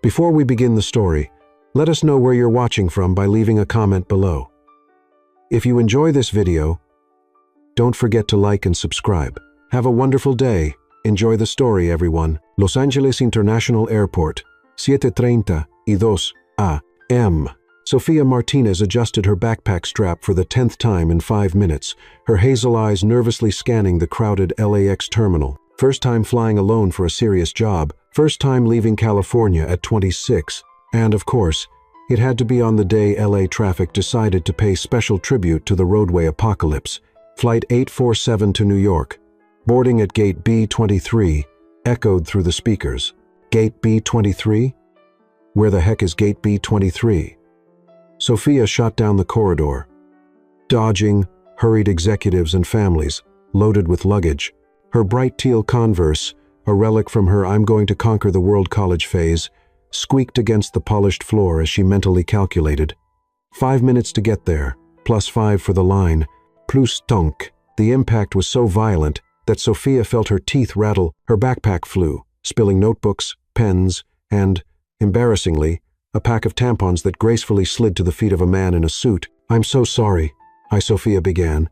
Before we begin the story, let us know where you're watching from by leaving a comment below. If you enjoy this video, don't forget to like and subscribe. Have a wonderful day. Enjoy the story, everyone. Los Angeles International Airport, 7:32 a.m. Sofia Martinez adjusted her backpack strap for the 10th time in 5 minutes, her hazel eyes nervously scanning the crowded LAX terminal. First time flying alone for a serious job, first time leaving California at 26, and of course, it had to be on the day LA traffic decided to pay special tribute to the roadway apocalypse. Flight 847 to New York. Boarding at Gate B23 echoed through the speakers. Gate B23? Where the heck is Gate B23? Sofia shot down the corridor, dodging hurried executives and families, loaded with luggage. Her bright teal Converse, a relic from her I'm going to conquer the world college phase, squeaked against the polished floor as she mentally calculated. 5 minutes to get there, +5 for the line, plus tonk. The impact was so violent that Sofia felt her teeth rattle, her backpack flew, spilling notebooks, pens, and, embarrassingly, a pack of tampons that gracefully slid to the feet of a man in a suit. "I'm so sorry," Sofia began,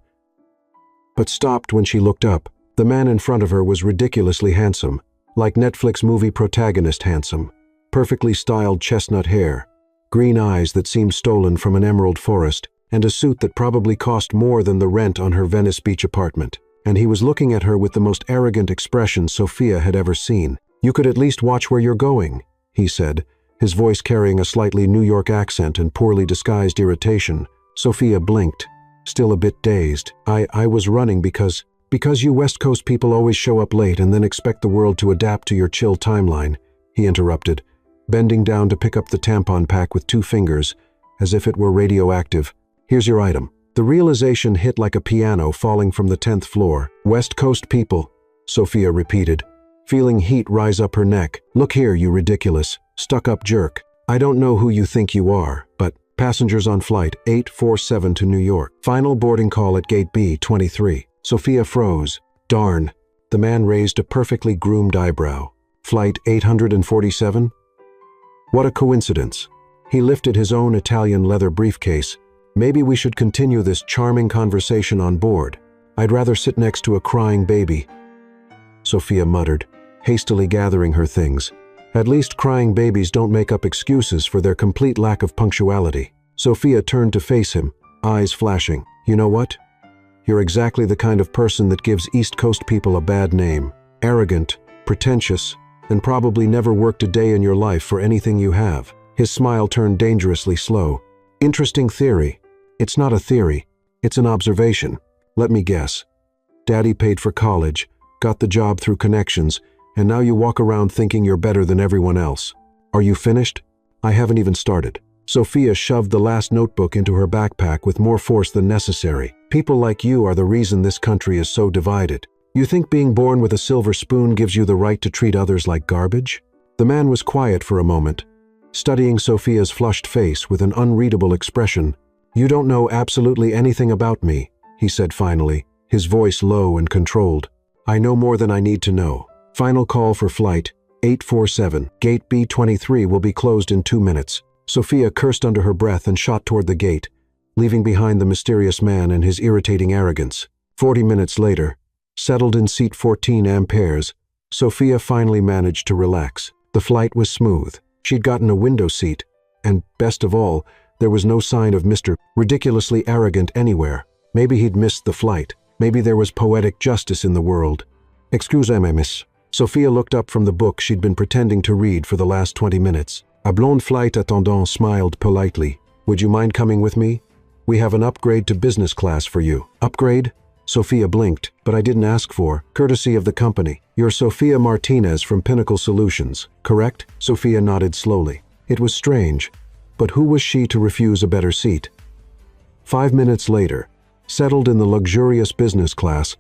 but stopped when she looked up. The man in front of her was ridiculously handsome, like Netflix movie protagonist handsome. Perfectly styled chestnut hair, green eyes that seemed stolen from an emerald forest, and a suit that probably cost more than the rent on her Venice Beach apartment. And he was looking at her with the most arrogant expression Sofia had ever seen. "You could at least watch where you're going," he said, his voice carrying a slightly New York accent and poorly disguised irritation. Sofia blinked, still a bit dazed. I was running because you West Coast people always show up late and then expect the world to adapt to your chill timeline," he interrupted, bending down to pick up the tampon pack with 2 fingers, as if it were radioactive. "Here's your item." The realization hit like a piano falling from the 10th floor. "West Coast people," Sofia repeated, feeling heat rise up her neck. "Look here, you ridiculous, stuck-up jerk. I don't know who you think you are, but passengers on flight 847 to New York. Final boarding call at Gate B23. Sofia froze. "Darn." The man raised a perfectly groomed eyebrow. "Flight 847? What a coincidence." He lifted his own Italian leather briefcase. "Maybe we should continue this charming conversation on board. I'd rather sit next to a crying baby," Sofia muttered, hastily gathering her things. At least crying babies don't make up excuses for their complete lack of punctuality. Sofia turned to face him, eyes flashing. "You know what? You're exactly the kind of person that gives East Coast people a bad name. Arrogant, pretentious, and probably never worked a day in your life for anything you have." His smile turned dangerously slow. "Interesting theory. It's not a theory. It's an observation. Let me guess. Daddy paid for college, got the job through connections, and now you walk around thinking you're better than everyone else. Are you finished? I haven't even started." Sofia shoved the last notebook into her backpack with more force than necessary. "People like you are the reason this country is so divided. You think being born with a silver spoon gives you the right to treat others like garbage?" The man was quiet for a moment, studying Sofia's flushed face with an unreadable expression. "You don't know absolutely anything about me," he said finally, his voice low and controlled. "I know more than I need to know. Final call for flight 847. Gate B23 will be closed in 2 minutes. Sofia cursed under her breath and shot toward the gate, leaving behind the mysterious man and his irritating arrogance. 40 minutes later, settled in seat 14 amperes, Sofia finally managed to relax. The flight was smooth. She'd gotten a window seat, and, best of all, there was no sign of Mr. Ridiculously Arrogant anywhere. Maybe he'd missed the flight. Maybe there was poetic justice in the world. "Excusez-moi, miss." Sofia looked up from the book she'd been pretending to read for the last 20 minutes. A blonde flight attendant smiled politely. "Would you mind coming with me? We have an upgrade to business class for you." "Upgrade?" Sofia blinked. "But I didn't ask for. Courtesy of the company. You're Sofia Martinez from Pinnacle Solutions, correct?" Sofia nodded slowly. It was strange, but who was she to refuse a better seat? 5 minutes later, settled in the luxurious business class,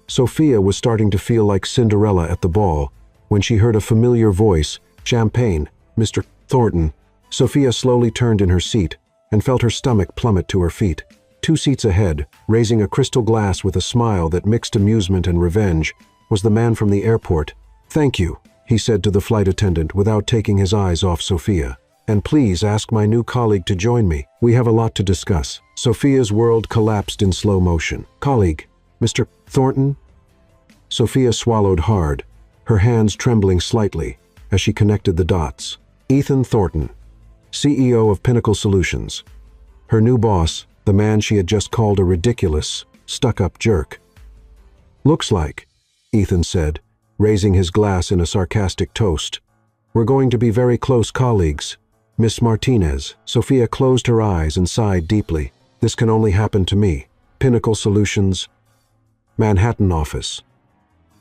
Sofia was starting to feel like Cinderella at the ball when she heard a familiar voice. "Champagne, Mr. Thornton." Sofia slowly turned in her seat and felt her stomach plummet to her feet. 2 seats ahead, raising a crystal glass with a smile that mixed amusement and revenge, was the man from the airport. "Thank you," he said to the flight attendant without taking his eyes off Sophia. "And please ask my new colleague to join me. We have a lot to discuss." Sophia's world collapsed in slow motion. "Colleague, Mr. Thornton?" Sophia swallowed hard, her hands trembling slightly as she connected the dots. Ethan Thornton, CEO of Pinnacle Solutions. Her new boss, the man she had just called a ridiculous, stuck-up jerk. "Looks like," Ethan said, raising his glass in a sarcastic toast, "we're going to be very close colleagues. Miss Martinez." Sophia closed her eyes and sighed deeply. "This can only happen to me." Pinnacle Solutions, Manhattan office.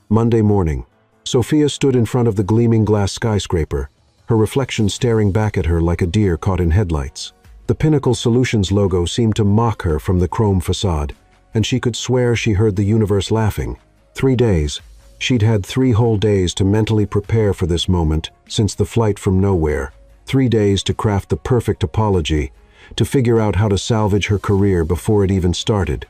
Monday morning. Sophia stood in front of the gleaming glass skyscraper, her reflection staring back at her like a deer caught in headlights. The Pinnacle Solutions logo seemed to mock her from the chrome facade, and she could swear she heard the universe laughing. 3 days. She'd had 3 whole days to mentally prepare for this moment since the flight from nowhere. 3 days to craft the perfect apology, to figure out how to salvage her career before it even started.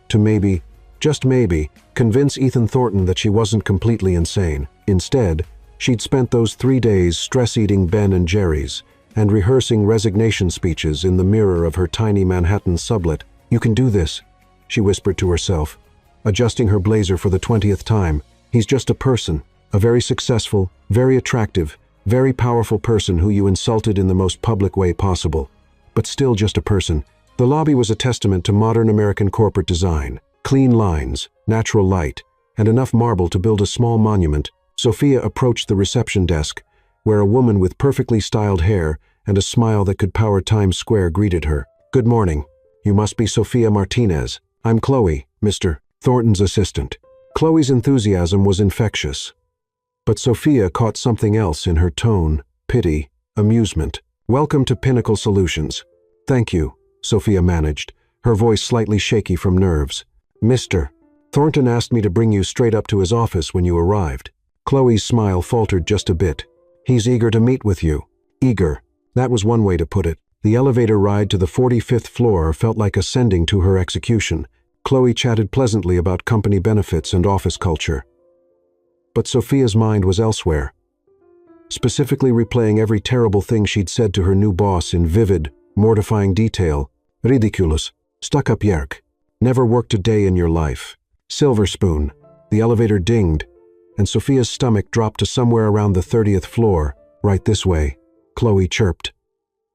To maybe, just maybe, convince Ethan Thornton that she wasn't completely insane. Instead, she'd spent those 3 days stress-eating Ben and Jerry's and rehearsing resignation speeches in the mirror of her tiny Manhattan sublet. "You can do this," she whispered to herself, adjusting her blazer for the 20th time. "He's just a person, a very successful, very attractive, very powerful person who you insulted in the most public way possible. But still just a person." The lobby was a testament to modern American corporate design. Clean lines, natural light, and enough marble to build a small monument. Sophia approached the reception desk, where a woman with perfectly styled hair and a smile that could power Times Square greeted her. "Good morning. You must be Sophia Martinez. I'm Chloe, Mr. Thornton's assistant." Chloe's enthusiasm was infectious. But Sophia caught something else in her tone: pity, amusement. "Welcome to Pinnacle Solutions." "Thank you," Sophia managed, her voice slightly shaky from nerves. "Mr. Thornton asked me to bring you straight up to his office when you arrived." Chloe's smile faltered just a bit. "He's eager to meet with you." Eager. That was one way to put it. The elevator ride to the 45th floor felt like ascending to her execution. Chloe chatted pleasantly about company benefits and office culture. But Sophia's mind was elsewhere, specifically replaying every terrible thing she'd said to her new boss in vivid, mortifying detail. "Ridiculous. Stuck-up yerk. Never worked a day in your life. Silver spoon." The elevator dinged, and Sophia's stomach dropped to somewhere around the 30th floor. "Right this way," Chloe chirped,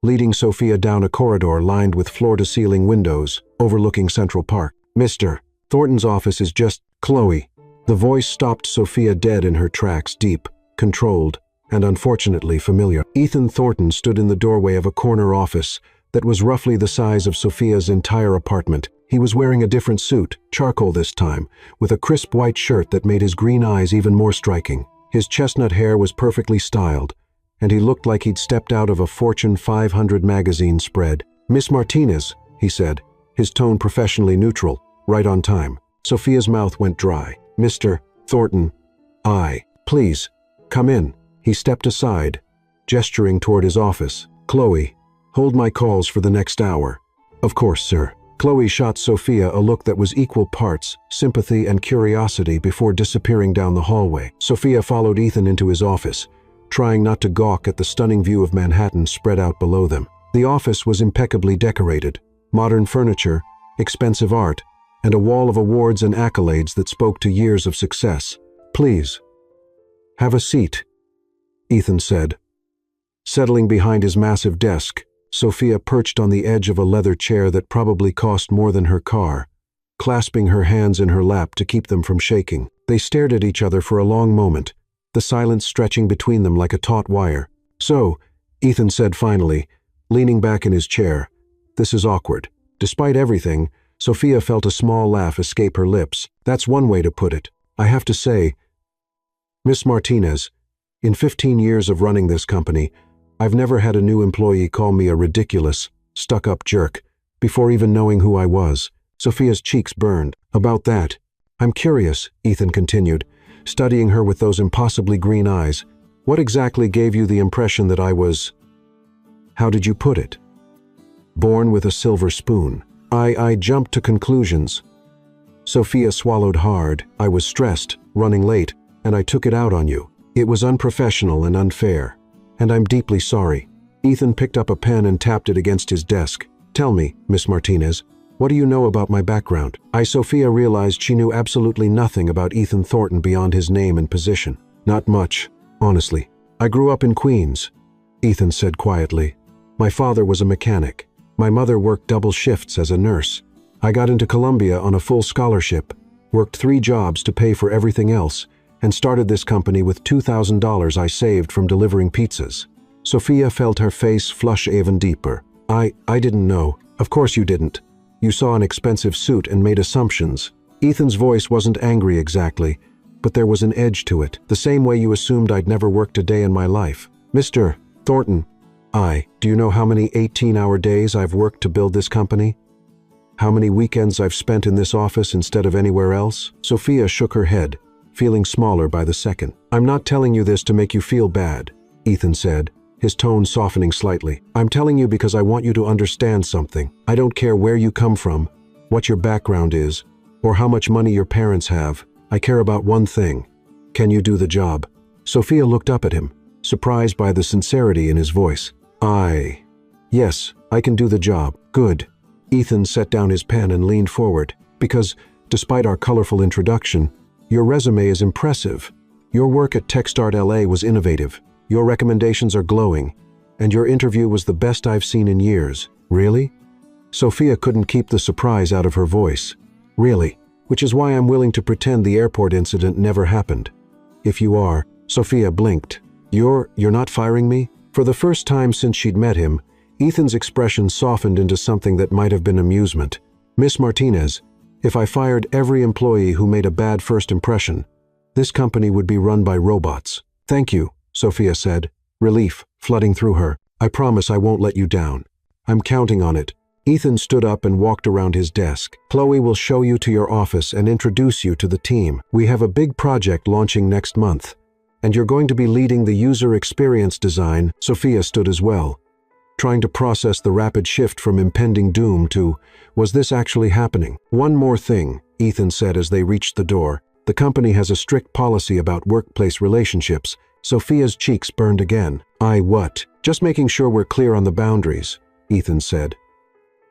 leading Sophia down a corridor lined with floor-to-ceiling windows overlooking Central Park. "Mr. Thornton's office is just..." "Chloe." The voice stopped Sophia dead in her tracks, deep, controlled, and unfortunately familiar. Ethan Thornton stood in the doorway of a corner office that was roughly the size of Sophia's entire apartment. He was wearing a different suit, charcoal this time, with a crisp white shirt that made his green eyes even more striking. His chestnut hair was perfectly styled, and he looked like he'd stepped out of a Fortune 500 magazine spread. "Miss Martinez," he said, his tone professionally neutral, right on time. Sophia's mouth went dry. "Mr. Thornton, please, come in." He stepped aside, gesturing toward his office. "Chloe, hold my calls for the next hour." "Of course, sir." Chloe shot Sophia a look that was equal parts sympathy and curiosity before disappearing down the hallway. Sophia followed Ethan into his office, trying not to gawk at the stunning view of Manhattan spread out below them. The office was impeccably decorated, modern furniture, expensive art, and a wall of awards and accolades that spoke to years of success. "Please, have a seat," Ethan said. Settling behind his massive desk, Sophia perched on the edge of a leather chair that probably cost more than her car, clasping her hands in her lap to keep them from shaking. They stared at each other for a long moment, the silence stretching between them like a taut wire. "So," Ethan said finally, leaning back in his chair, "this is awkward." Despite everything, Sophia felt a small laugh escape her lips. "That's one way to put it. I have to say, Miss Martinez, in 15 years of running this company, I've never had a new employee call me a ridiculous, stuck-up jerk before even knowing who I was." Sophia's cheeks burned. "About that, I'm curious," Ethan continued, studying her with those impossibly green eyes. "What exactly gave you the impression that I was, how did you put it, born with a silver spoon?" I jumped to conclusions." Sophia swallowed hard. "I was stressed, running late, and I took it out on you." It was unprofessional and unfair, and I'm deeply sorry." Ethan picked up a pen and tapped it against his desk. "Tell me, Miss Martinez, what do you know about my background?" Sophia realized she knew absolutely nothing about Ethan Thornton beyond his name and position. "Not much, honestly. I grew up in Queens," Ethan said quietly. "My father was a mechanic. My mother worked double shifts as a nurse. I got into Columbia on a full scholarship, worked 3 jobs to pay for everything else, and started this company with $2,000 I saved from delivering pizzas." Sophia felt her face flush even deeper. I didn't know." "Of course you didn't. You saw an expensive suit and made assumptions." Ethan's voice wasn't angry exactly, but there was an edge to it, the same way you assumed I'd never worked a day in my life. "Mr. Thornton, do you know how many 18-hour days I've worked to build this company? How many weekends I've spent in this office instead of anywhere else?" Sophia shook her head, feeling smaller by the second. "I'm not telling you this to make you feel bad," Ethan said, his tone softening slightly. "I'm telling you because I want you to understand something. I don't care where you come from, what your background is, or how much money your parents have. I care about one thing. Can you do the job?" Sophia looked up at him, surprised by the sincerity in his voice. Yes, I can do the job." "Good." Ethan set down his pen and leaned forward. "Because, despite our colorful introduction, your resume is impressive. Your work at TechStart LA was innovative. Your recommendations are glowing, and your interview was the best I've seen in years." "Really?" Sophia couldn't keep the surprise out of her voice. "Really, which is why I'm willing to pretend the airport incident never happened." "If you are," Sophia blinked. You're not firing me?" For the first time since she'd met him, Ethan's expression softened into something that might have been amusement. "Miss Martinez, if I fired every employee who made a bad first impression, this company would be run by robots." "Thank you," Sophia said, relief flooding through her. "I promise I won't let you down. I'm counting on it." Ethan stood up and walked around his desk. "Chloe will show you to your office and introduce you to the team. We have a big project launching next month, and you're going to be leading the user experience design." Sophia stood as well, trying to process the rapid shift from impending doom to, was this actually happening? "One more thing," Ethan said as they reached the door. "The company has a strict policy about workplace relationships." Sophia's cheeks burned again. What? Just making sure we're clear on the boundaries," Ethan said,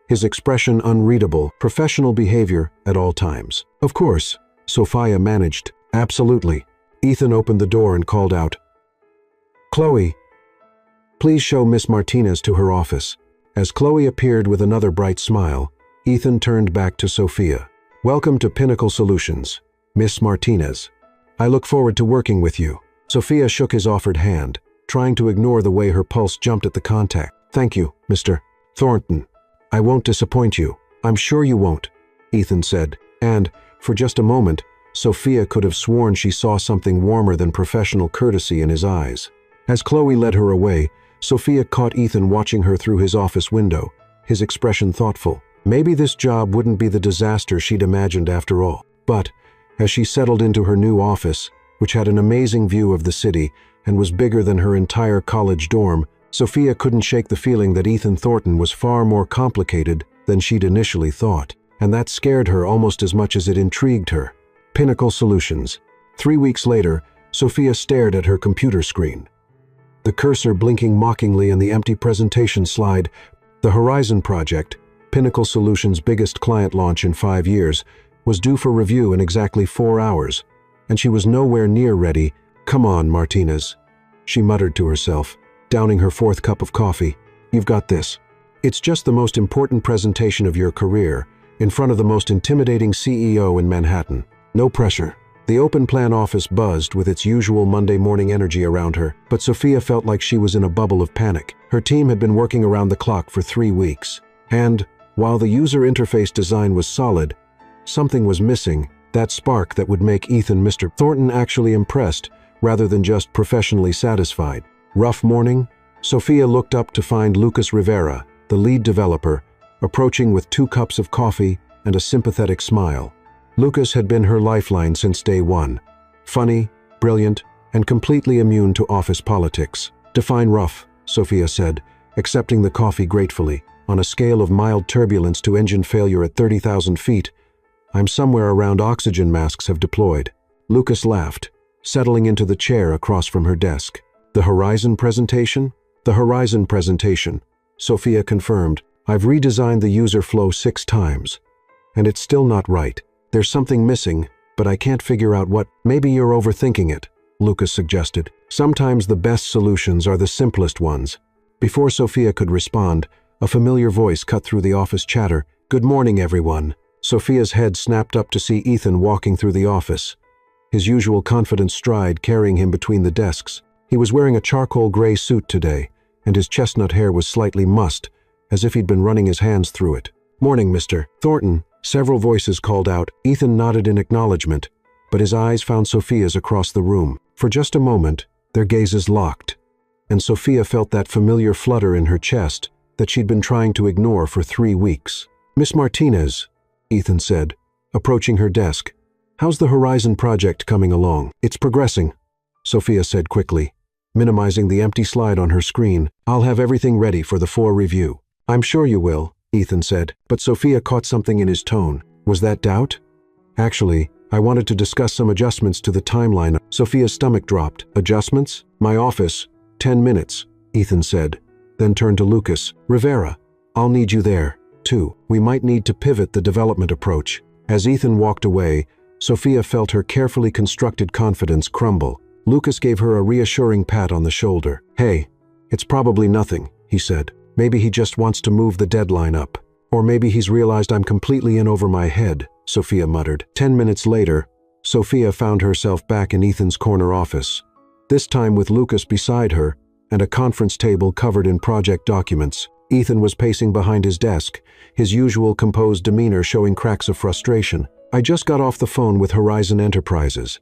his expression unreadable. "Professional behavior at all times." "Of course," Sophia managed. "Absolutely." Ethan opened the door and called out, "Chloe, please show Miss Martinez to her office." As Chloe appeared with another bright smile, Ethan turned back to Sophia. "Welcome to Pinnacle Solutions, Miss Martinez. I look forward to working with you." Sophia shook his offered hand, trying to ignore the way her pulse jumped at the contact. "Thank you, Mr. Thornton. I won't disappoint you." "I'm sure you won't," Ethan said, and, for just a moment, Sophia could have sworn she saw something warmer than professional courtesy in his eyes. As Chloe led her away, Sophia caught Ethan watching her through his office window, his expression thoughtful. Maybe this job wouldn't be the disaster she'd imagined after all. But, as she settled into her new office, which had an amazing view of the city and was bigger than her entire college dorm, Sophia couldn't shake the feeling that Ethan Thornton was far more complicated than she'd initially thought, and that scared her almost as much as it intrigued her. Pinnacle Solutions. 3 weeks later, Sophia stared at her computer screen, the cursor blinking mockingly in the empty presentation slide. The Horizon project, Pinnacle Solutions' biggest client launch in 5 years, was due for review in exactly 4 hours, and she was nowhere near ready. "Come on, Martinez," she muttered to herself, downing her 4th cup of coffee. "You've got this. It's just the most important presentation of your career, in front of the most intimidating CEO in Manhattan. No pressure." The open plan office buzzed with its usual Monday morning energy around her, but Sophia felt like she was in a bubble of panic. Her team had been working around the clock for 3 weeks. And, while the user interface design was solid, something was missing, that spark that would make Ethan Mr. Thornton actually impressed, rather than just professionally satisfied. Rough morning? Sophia looked up to find Lucas Rivera, the lead developer, approaching with 2 cups of coffee and a sympathetic smile. Lucas had been her lifeline since day one. Funny, brilliant, and completely immune to office politics. "Define rough," Sophia said, accepting the coffee gratefully. "On a scale of mild turbulence to engine failure at 30,000 feet, I'm somewhere around oxygen masks have deployed." Lucas laughed, settling into the chair across from her desk. The Horizon presentation? The Horizon presentation, Sophia confirmed. I've redesigned the user flow 6 times. And it's still not right. There's something missing, but I can't figure out what. Maybe you're overthinking it, Lucas suggested. Sometimes the best solutions are the simplest ones. Before Sophia could respond, a familiar voice cut through the office chatter. Good morning, everyone. Sophia's head snapped up to see Ethan walking through the office, his usual confident stride carrying him between the desks. He was wearing a charcoal gray suit today, and his chestnut hair was slightly mussed, as if he'd been running his hands through it. Morning, Mr. Thornton, several voices called out. Ethan nodded in acknowledgement, but his eyes found Sophia's across the room. For just a moment, their gazes locked, and Sophia felt that familiar flutter in her chest that she'd been trying to ignore for 3 weeks. Miss Martinez, Ethan said, approaching her desk. How's the Horizon project coming along? It's progressing, Sophia said quickly, minimizing the empty slide on her screen. I'll have everything ready for the 4 review. I'm sure you will, Ethan said, but Sophia caught something in his tone. Was that doubt? Actually, I wanted to discuss some adjustments to the timeline. Sophia's stomach dropped. Adjustments? My office. 10 minutes, Ethan said, then turned to Lucas. Rivera, I'll need you there, too. We might need to pivot the development approach. As Ethan walked away, Sophia felt her carefully constructed confidence crumble. Lucas gave her a reassuring pat on the shoulder. Hey, it's probably nothing, he said. Maybe he just wants to move the deadline up. Or maybe he's realized I'm completely in over my head, Sophia muttered. 10 minutes later, Sophia found herself back in Ethan's corner office, this time with Lucas beside her and a conference table covered in project documents. Ethan was pacing behind his desk, his usual composed demeanor showing cracks of frustration. I just got off the phone with Horizon Enterprises,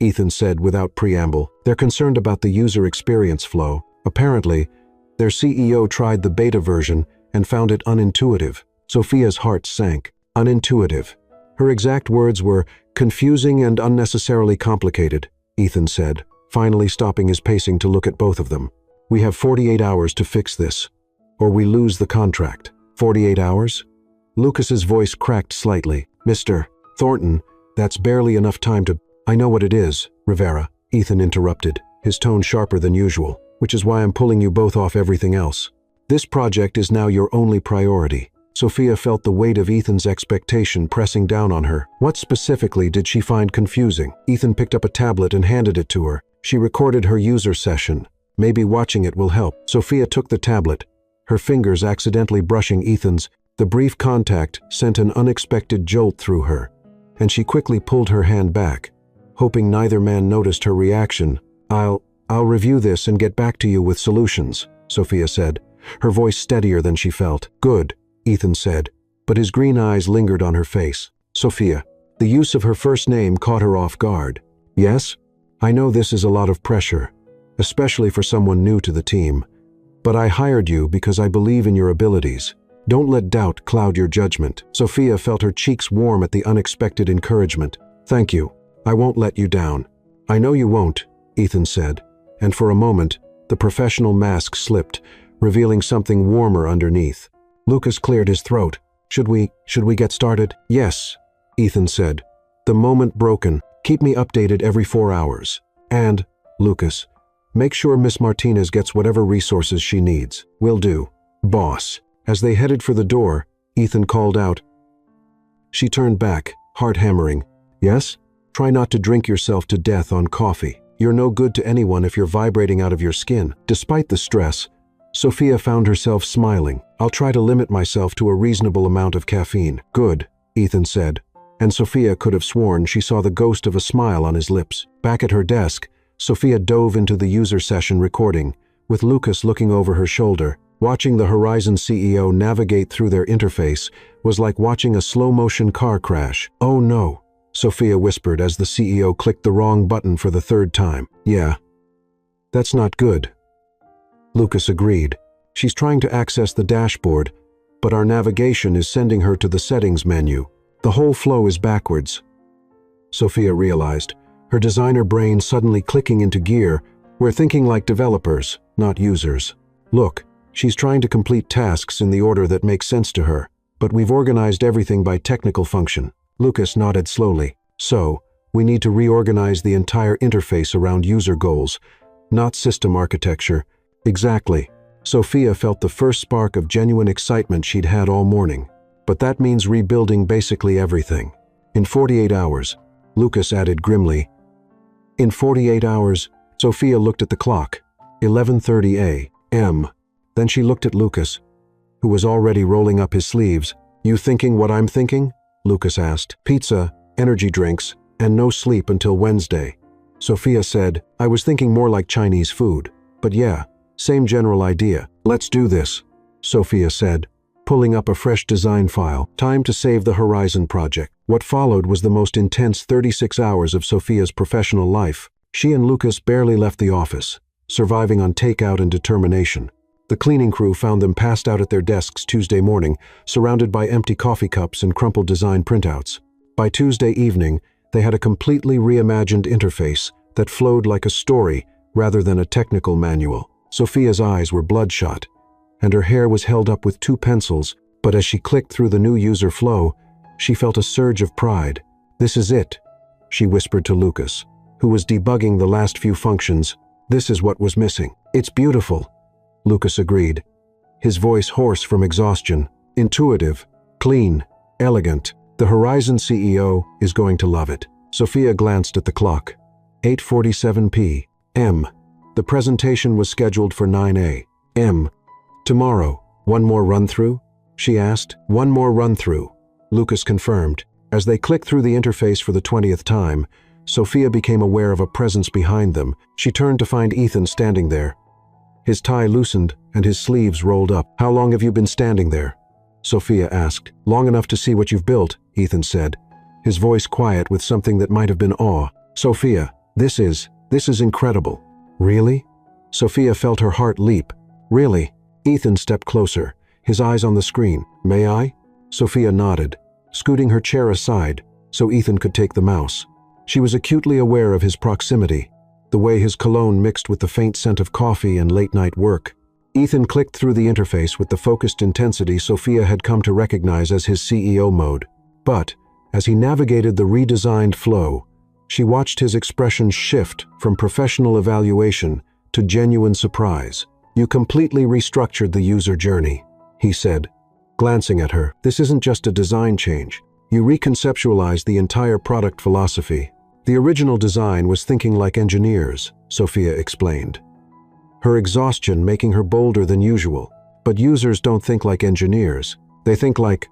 Ethan said without preamble. They're concerned about the user experience flow. Apparently, their CEO tried the beta version and found it unintuitive. Sophia's heart sank. Unintuitive. Her exact words were, confusing and unnecessarily complicated, Ethan said, finally stopping his pacing to look at both of them. We have 48 hours to fix this, or we lose the contract. 48 hours? Lucas's voice cracked slightly. Mr. Thornton, that's barely enough time to— I know what it is, Rivera, Ethan interrupted, his tone sharper than usual, which is why I'm pulling you both off everything else. This project is now your only priority. Sophia felt the weight of Ethan's expectation pressing down on her. What specifically did she find confusing? Ethan picked up a tablet and handed it to her. She recorded her user session. Maybe watching it will help. Sophia took the tablet, her fingers accidentally brushing Ethan's. The brief contact sent an unexpected jolt through her, and she quickly pulled her hand back, hoping neither man noticed her reaction. I'll review this and get back to you with solutions, Sophia said, her voice steadier than she felt. Good, Ethan said, but his green eyes lingered on her face. Sophia. The use of her first name caught her off guard. Yes? I know this is a lot of pressure, especially for someone new to the team, but I hired you because I believe in your abilities. Don't let doubt cloud your judgment. Sophia felt her cheeks warm at the unexpected encouragement. Thank you. I won't let you down. I know you won't, Ethan said, and for a moment, the professional mask slipped, revealing something warmer underneath. Lucas cleared his throat. Should we get started? Yes, Ethan said. The moment broken. Keep me updated every 4 hours. And, Lucas, make sure Miss Martinez gets whatever resources she needs. Will do. Boss. As they headed for the door, Ethan called out. She turned back, heart hammering. Yes? Try not to drink yourself to death on coffee. You're no good to anyone if you're vibrating out of your skin. Despite the stress, Sophia found herself smiling. I'll try to limit myself to a reasonable amount of caffeine. Good, Ethan said, and Sophia could have sworn she saw the ghost of a smile on his lips. Back at her desk, Sophia dove into the user session recording, with Lucas looking over her shoulder. Watching the Horizon CEO navigate through their interface was like watching a slow-motion car crash. Oh no, Sophia whispered as the CEO clicked the wrong button for the 3rd time. Yeah, that's not good. Lucas agreed. She's trying to access the dashboard, but our navigation is sending her to the settings menu. The whole flow is backwards. Sophia realized, her designer brain suddenly clicking into gear. We're thinking like developers, not users. Look, she's trying to complete tasks in the order that makes sense to her, but we've organized everything by technical function. Lucas nodded slowly. So, We need to reorganize the entire interface around user goals, not system architecture. Exactly. Sophia felt the first spark of genuine excitement she'd had all morning. But that means rebuilding basically everything. In 48 hours, Lucas added grimly. In 48 hours, Sophia looked at the clock. 11:30 a.m. Then she looked at Lucas, who was already rolling up his sleeves. You thinking what I'm thinking? Lucas asked. Pizza, energy drinks, and no sleep until Wednesday. Sophia said, I was thinking more like Chinese food. But yeah, same general idea. Let's do this, Sophia said, pulling up a fresh design file. Time to save the Horizon project. What followed was the most intense 36 hours of Sophia's professional life. She and Lucas barely left the office, surviving on takeout and determination. The cleaning crew found them passed out at their desks Tuesday morning, surrounded by empty coffee cups and crumpled design printouts. By Tuesday evening, they had a completely reimagined interface that flowed like a story rather than a technical manual. Sophia's eyes were bloodshot, and her hair was held up with 2 pencils, but as she clicked through the new user flow, she felt a surge of pride. This is it, she whispered to Lucas, who was debugging the last few functions. This is what was missing. It's beautiful, Lucas agreed, his voice hoarse from exhaustion. Intuitive, clean, elegant. The Horizon CEO is going to love it. Sophia glanced at the clock. 8:47 p.m. The presentation was scheduled for 9 a.m. Tomorrow. One more run-through? She asked. One more run-through, Lucas confirmed. As they clicked through the interface for the 20th time, Sophia became aware of a presence behind them. She turned to find Ethan standing there. His tie loosened and his sleeves rolled up. How long have you been standing there? Sophia asked. Long enough to see what you've built, Ethan said, his voice quiet with something that might have been awe. Sophia, this is incredible. Really? Sophia felt her heart leap. Really? Ethan stepped closer, his eyes on the screen. May I? Sophia nodded, scooting her chair aside so Ethan could take the mouse. She was acutely aware of his proximity, the way his cologne mixed with the faint scent of coffee and late-night work. Ethan clicked through the interface with the focused intensity Sophia had come to recognize as his CEO mode. But, as he navigated the redesigned flow, she watched his expression shift from professional evaluation to genuine surprise. You completely restructured the user journey, he said, glancing at her. This isn't just a design change. You reconceptualized the entire product philosophy. The original design was thinking like engineers, Sophia explained, her exhaustion making her bolder than usual. But users don't think like engineers. They think like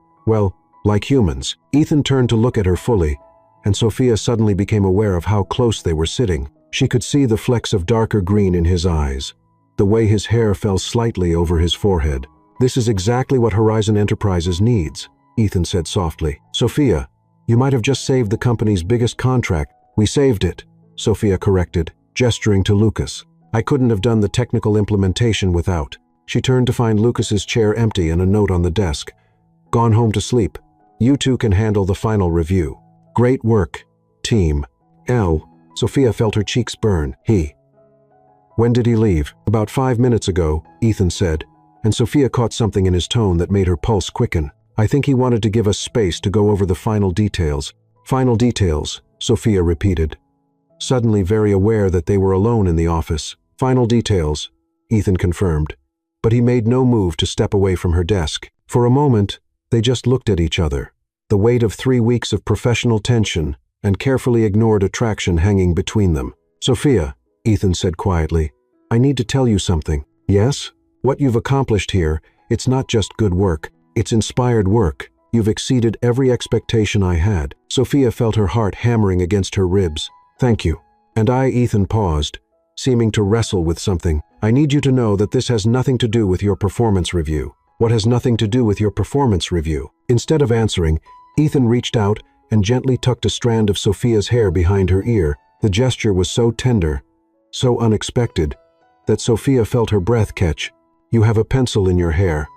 humans. Ethan turned to look at her fully, and Sophia suddenly became aware of how close they were sitting. She could see the flecks of darker green in his eyes, the way his hair fell slightly over his forehead. This is exactly what Horizon Enterprises needs, Ethan said softly. Sophia, you might have just saved the company's biggest contract. We saved it, Sophia corrected, gesturing to Lucas. I couldn't have done the technical implementation without. She turned to find Lucas's chair empty and a note on the desk. Gone home to sleep. You two can handle the final review. Great work, team. Sophia felt her cheeks burn. When did he leave? About 5 minutes ago, Ethan said, and Sophia caught something in his tone that made her pulse quicken. I think he wanted to give us space to go over the final details. Final details, Sophia repeated, suddenly very aware that they were alone in the office. Final details, Ethan confirmed, but he made no move to step away from her desk. For a moment, they just looked at each other, the weight of 3 weeks of professional tension and carefully ignored attraction hanging between them. Sophia, Ethan said quietly, I need to tell you something. Yes? What you've accomplished here, it's not just good work, it's inspired work. You've exceeded every expectation I had. Sophia felt her heart hammering against her ribs. Thank you. And Ethan paused, seeming to wrestle with something. I need you to know that this has nothing to do with your performance review. What has nothing to do with your performance review? Instead of answering, Ethan reached out and gently tucked a strand of Sophia's hair behind her ear. The gesture was so tender, so unexpected, that Sophia felt her breath catch. You have a pencil in your hair,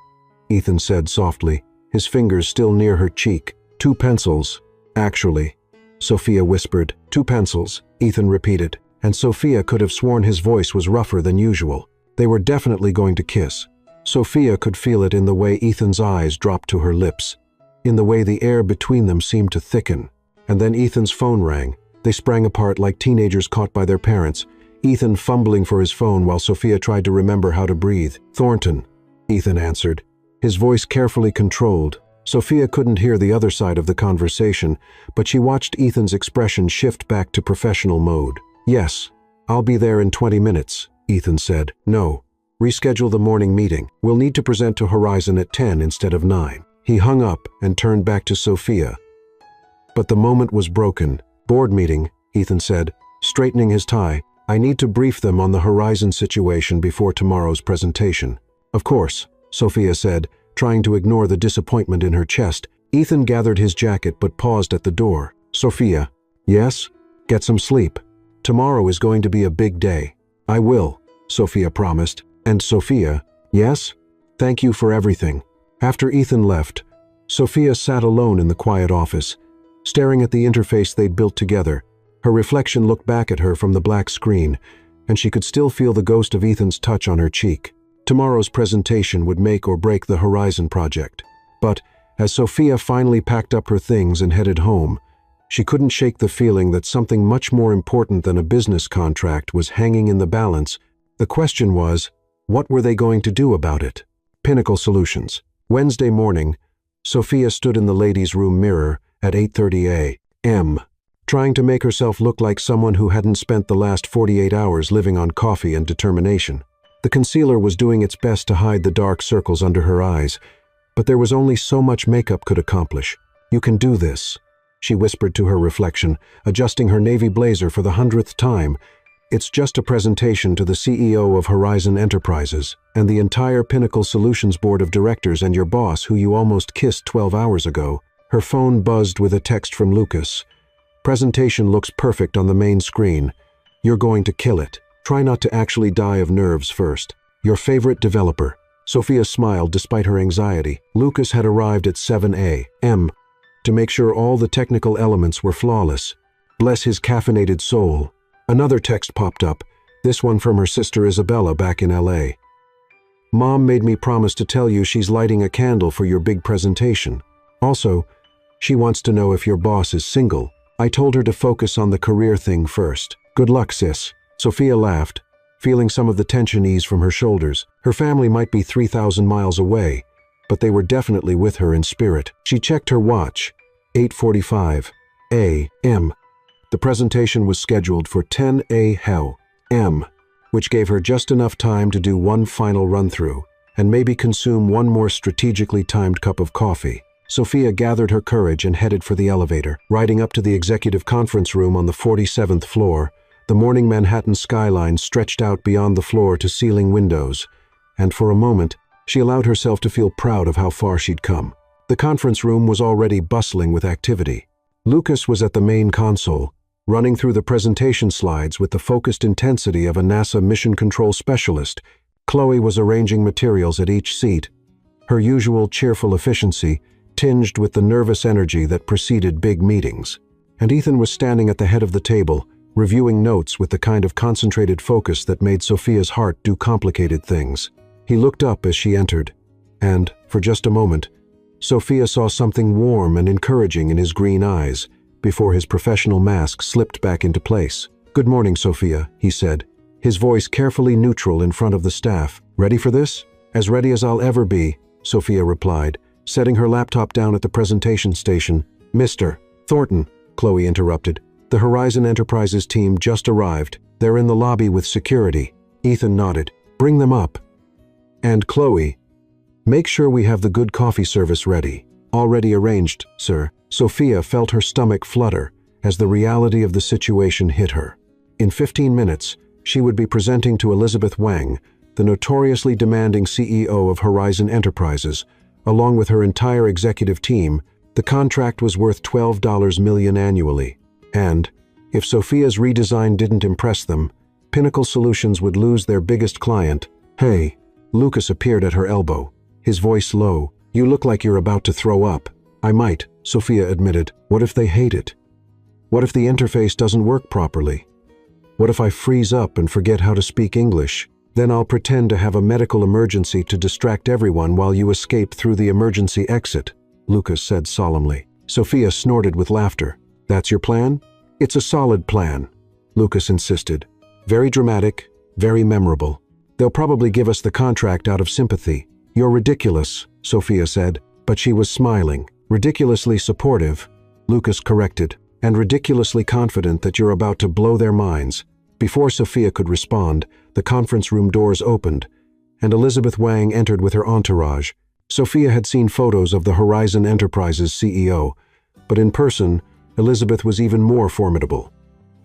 Ethan said softly, his fingers still near her cheek. 2 pencils, actually, Sophia whispered. 2 pencils, Ethan repeated, and Sophia could have sworn his voice was rougher than usual. They were definitely going to kiss. Sophia could feel it in the way Ethan's eyes dropped to her lips, in the way the air between them seemed to thicken. And then Ethan's phone rang. They sprang apart like teenagers caught by their parents, Ethan fumbling for his phone while Sophia tried to remember how to breathe. "Thornton," Ethan answered, his voice carefully controlled. Sophia couldn't hear the other side of the conversation, but she watched Ethan's expression shift back to professional mode. "Yes, I'll be there in 20 minutes, Ethan said. "No, reschedule the morning meeting. We'll need to present to Horizon at 10 instead of 9. He hung up and turned back to Sophia. But the moment was broken. "Board meeting," Ethan said, straightening his tie. "I need to brief them on the Horizon situation before tomorrow's presentation." "Of course," Sophia said, trying to ignore the disappointment in her chest. Ethan gathered his jacket but paused at the door. "Sophia." "Yes?" "Get some sleep. Tomorrow is going to be a big day." "I will," Sophia promised. "And Sophia." "Yes?" "Thank you for everything." After Ethan left, Sophia sat alone in the quiet office, staring at the interface they'd built together. Her reflection looked back at her from the black screen, and she could still feel the ghost of Ethan's touch on her cheek. Tomorrow's presentation would make or break the Horizon project. But as Sophia finally packed up her things and headed home, she couldn't shake the feeling that something much more important than a business contract was hanging in the balance. The question was, what were they going to do about it? Pinnacle Solutions. Wednesday morning, Sophia stood in the ladies' room mirror at 8:30 a.m., trying to make herself look like someone who hadn't spent the last 48 hours living on coffee and determination. The concealer was doing its best to hide the dark circles under her eyes, but there was only so much makeup could accomplish. "You can do this," she whispered to her reflection, adjusting her navy blazer for the 100th time. "It's just a presentation to the CEO of Horizon Enterprises and the entire Pinnacle Solutions Board of Directors and your boss who you almost kissed 12 hours ago." Her phone buzzed with a text from Lucas. "Presentation looks perfect on the main screen. You're going to kill it. Try not to actually die of nerves first. Your favorite developer." Sophia smiled despite her anxiety. Lucas had arrived at 7 a.m. to make sure all the technical elements were flawless. Bless his caffeinated soul. Another text popped up, this one from her sister Isabella back in LA. "Mom made me promise to tell you she's lighting a candle for your big presentation. Also, she wants to know if your boss is single. I told her to focus on the career thing first. Good luck, sis." Sophia laughed, feeling some of the tension ease from her shoulders. Her family might be 3,000 miles away, but they were definitely with her in spirit. She checked her watch. 8:45 a.m. The presentation was scheduled for 10 a.m., which gave her just enough time to do one final run-through and maybe consume one more strategically timed cup of coffee. Sophia gathered her courage and headed for the elevator. Riding up to the executive conference room on the 47th floor, the morning Manhattan skyline stretched out beyond the floor-to-ceiling windows, and for a moment, she allowed herself to feel proud of how far she'd come. The conference room was already bustling with activity. Lucas was at the main console, running through the presentation slides with the focused intensity of a NASA mission control specialist. Chloe was arranging materials at each seat, her usual cheerful efficiency tinged with the nervous energy that preceded big meetings. And Ethan was standing at the head of the table, reviewing notes with the kind of concentrated focus that made Sophia's heart do complicated things. He looked up as she entered, and, for just a moment, Sophia saw something warm and encouraging in his green eyes before his professional mask slipped back into place. "Good morning, Sophia," he said, his voice carefully neutral in front of the staff. "Ready for this?" "As ready as I'll ever be," Sophia replied, setting her laptop down at the presentation station. "Mr. Thornton," Chloe interrupted. "The Horizon Enterprises team just arrived. They're in the lobby with security." Ethan nodded. "Bring them up. And Chloe, make sure we have the good coffee service ready." "Already arranged, sir." Sophia felt her stomach flutter as the reality of the situation hit her. In 15 minutes, she would be presenting to Elizabeth Wang, the notoriously demanding CEO of Horizon Enterprises, along with her entire executive team. The contract was worth $12 million annually. And, if Sophia's redesign didn't impress them, Pinnacle Solutions would lose their biggest client. "Hey," Lucas appeared at her elbow, his voice low. "You look like you're about to throw up." "I might," Sophia admitted. "What if they hate it? What if the interface doesn't work properly? What if I freeze up and forget how to speak English? Then I'll pretend to have a medical emergency to distract everyone while you escape through the emergency exit," Lucas said solemnly. Sophia snorted with laughter. "That's your plan?" It's a solid plan, Lucas insisted. Very dramatic, very memorable. They'll probably give us the contract out of sympathy. You're ridiculous, Sophia said, but she was smiling. Ridiculously supportive, Lucas corrected, and ridiculously confident that you're about to blow their minds. Before Sophia could respond, the conference room doors opened, and Elizabeth Wang entered with her entourage. Sophia had seen photos of the Horizon Enterprises CEO, but in person, Elizabeth was even more formidable.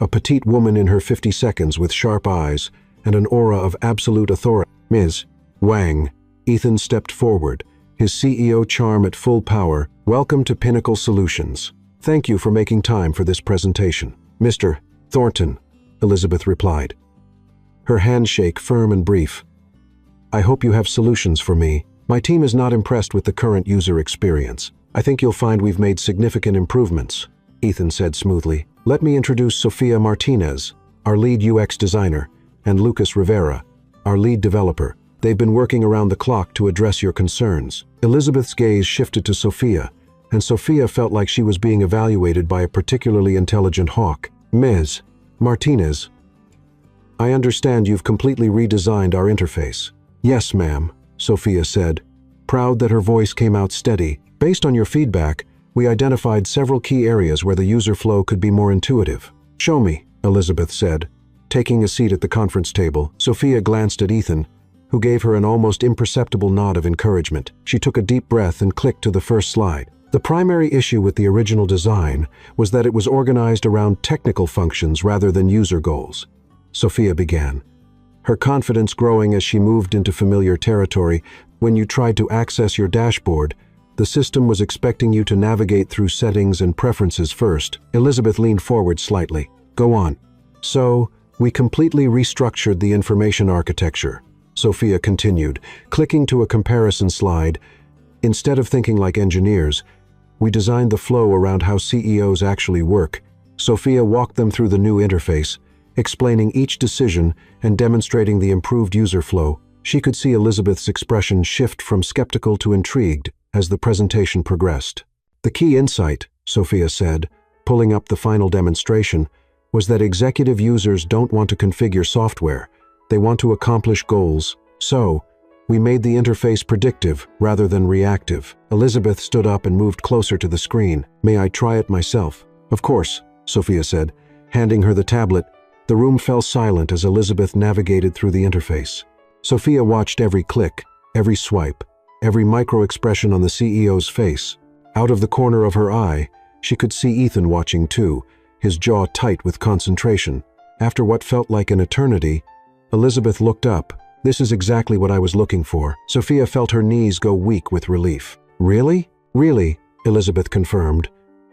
A petite woman in her 50s with sharp eyes and an aura of absolute authority. Ms. Wang, Ethan stepped forward, his CEO charm at full power. Welcome to Pinnacle Solutions. Thank you for making time for this presentation. Mr. Thornton, Elizabeth replied, her handshake firm and brief. I hope you have solutions for me. My team is not impressed with the current user experience. I think you'll find we've made significant improvements, Ethan said smoothly. Let me introduce Sofia Martinez, our lead UX designer, and Lucas Rivera, our lead developer. They've been working around the clock to address your concerns. Elizabeth's gaze shifted to Sophia, and Sophia felt like she was being evaluated by a particularly intelligent hawk. Ms. Martinez, I understand you've completely redesigned our interface. Yes, ma'am, Sophia said, proud that her voice came out steady. Based on your feedback, we identified several key areas where the user flow could be more intuitive. Show me, Elizabeth said. Taking a seat at the conference table, Sophia glanced at Ethan, who gave her an almost imperceptible nod of encouragement. She took a deep breath and clicked to the first slide. The primary issue with the original design was that it was organized around technical functions rather than user goals. Sophia began, her confidence growing as she moved into familiar territory. When you tried to access your dashboard, the system was expecting you to navigate through settings and preferences first. Elizabeth leaned forward slightly. Go on. So, we completely restructured the information architecture, Sophia continued, clicking to a comparison slide. Instead of thinking like engineers, we designed the flow around how CEOs actually work. Sophia walked them through the new interface, explaining each decision and demonstrating the improved user flow. She could see Elizabeth's expression shift from skeptical to intrigued as the presentation progressed. The key insight, Sophia said, pulling up the final demonstration, was that executive users don't want to configure software. They want to accomplish goals. So, we made the interface predictive rather than reactive. Elizabeth stood up and moved closer to the screen. May I try it myself? Of course, Sophia said, handing her the tablet. The room fell silent as Elizabeth navigated through the interface. Sophia watched every click, every swipe, every micro-expression on the CEO's face. Out of the corner of her eye, she could see Ethan watching too, his jaw tight with concentration. After what felt like an eternity, Elizabeth looked up. This is exactly what I was looking for. Sophia felt her knees go weak with relief. Really? Really, Elizabeth confirmed,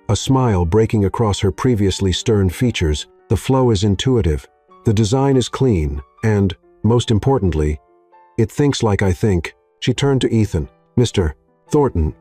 a smile breaking across her previously stern features. The flow is intuitive, the design is clean, and, most importantly, it thinks like I think. She turned to Ethan. Mr. Thornton,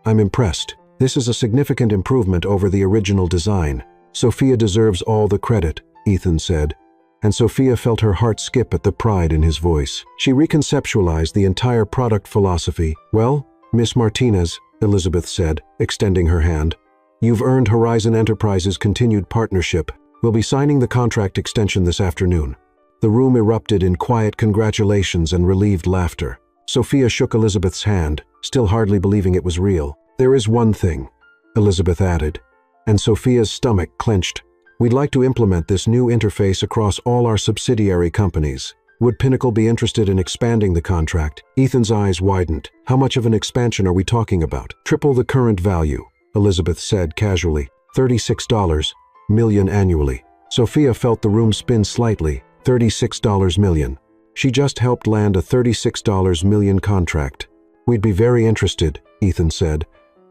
I'm impressed. This is a significant improvement over the original design. Sophia deserves all the credit, Ethan said, and Sophia felt her heart skip at the pride in his voice. She reconceptualized the entire product philosophy. Well, Miss Martinez, Elizabeth said, extending her hand, you've earned Horizon Enterprises' continued partnership. We'll be signing the contract extension this afternoon. The room erupted in quiet congratulations and relieved laughter. Sophia shook Elizabeth's hand, still hardly believing it was real. There is one thing, Elizabeth added, and Sophia's stomach clenched. We'd like to implement this new interface across all our subsidiary companies. Would Pinnacle be interested in expanding the contract? Ethan's eyes widened. How much of an expansion are we talking about? Triple the current value, Elizabeth said casually. $36 million annually. Sophia felt the room spin slightly. $36 million. She just helped land a $36 million contract. We'd be very interested, Ethan said,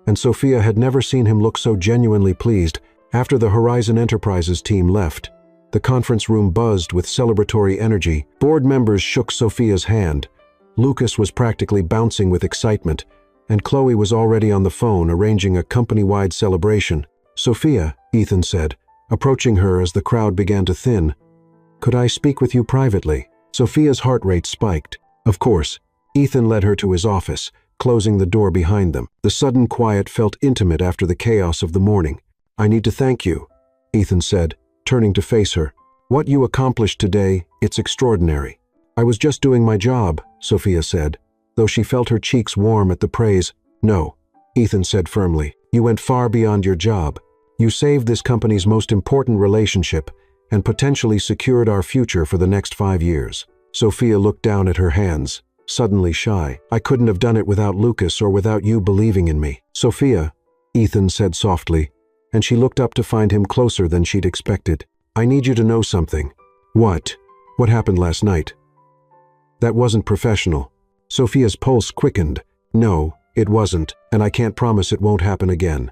and Sophia had never seen him look so genuinely pleased. After the Horizon Enterprises team left, the conference room buzzed with celebratory energy. Board members shook Sophia's hand. Lucas was practically bouncing with excitement, and Chloe was already on the phone arranging a company-wide celebration. Sophia, Ethan said, approaching her as the crowd began to thin. Could I speak with you privately? Sophia's heart rate spiked. Of course. Ethan led her to his office, closing the door behind them. The sudden quiet felt intimate after the chaos of the morning. I need to thank you, Ethan said, turning to face her. "What you accomplished today, it's extraordinary." "I was just doing my job," Sophia said, though she felt her cheeks warm at the praise. "No," Ethan said firmly. "You went far beyond your job. You saved this company's most important relationship and potentially secured our future for the next 5 years." Sophia looked down at her hands, suddenly shy. "I couldn't have done it without Lucas or without you believing in me." "Sophia," Ethan said softly, and she looked up to find him closer than she'd expected. "I need you to know something." "What?" "What happened last night?" "That wasn't professional." Sophia's pulse quickened. "No, it wasn't, and I can't promise it won't happen again."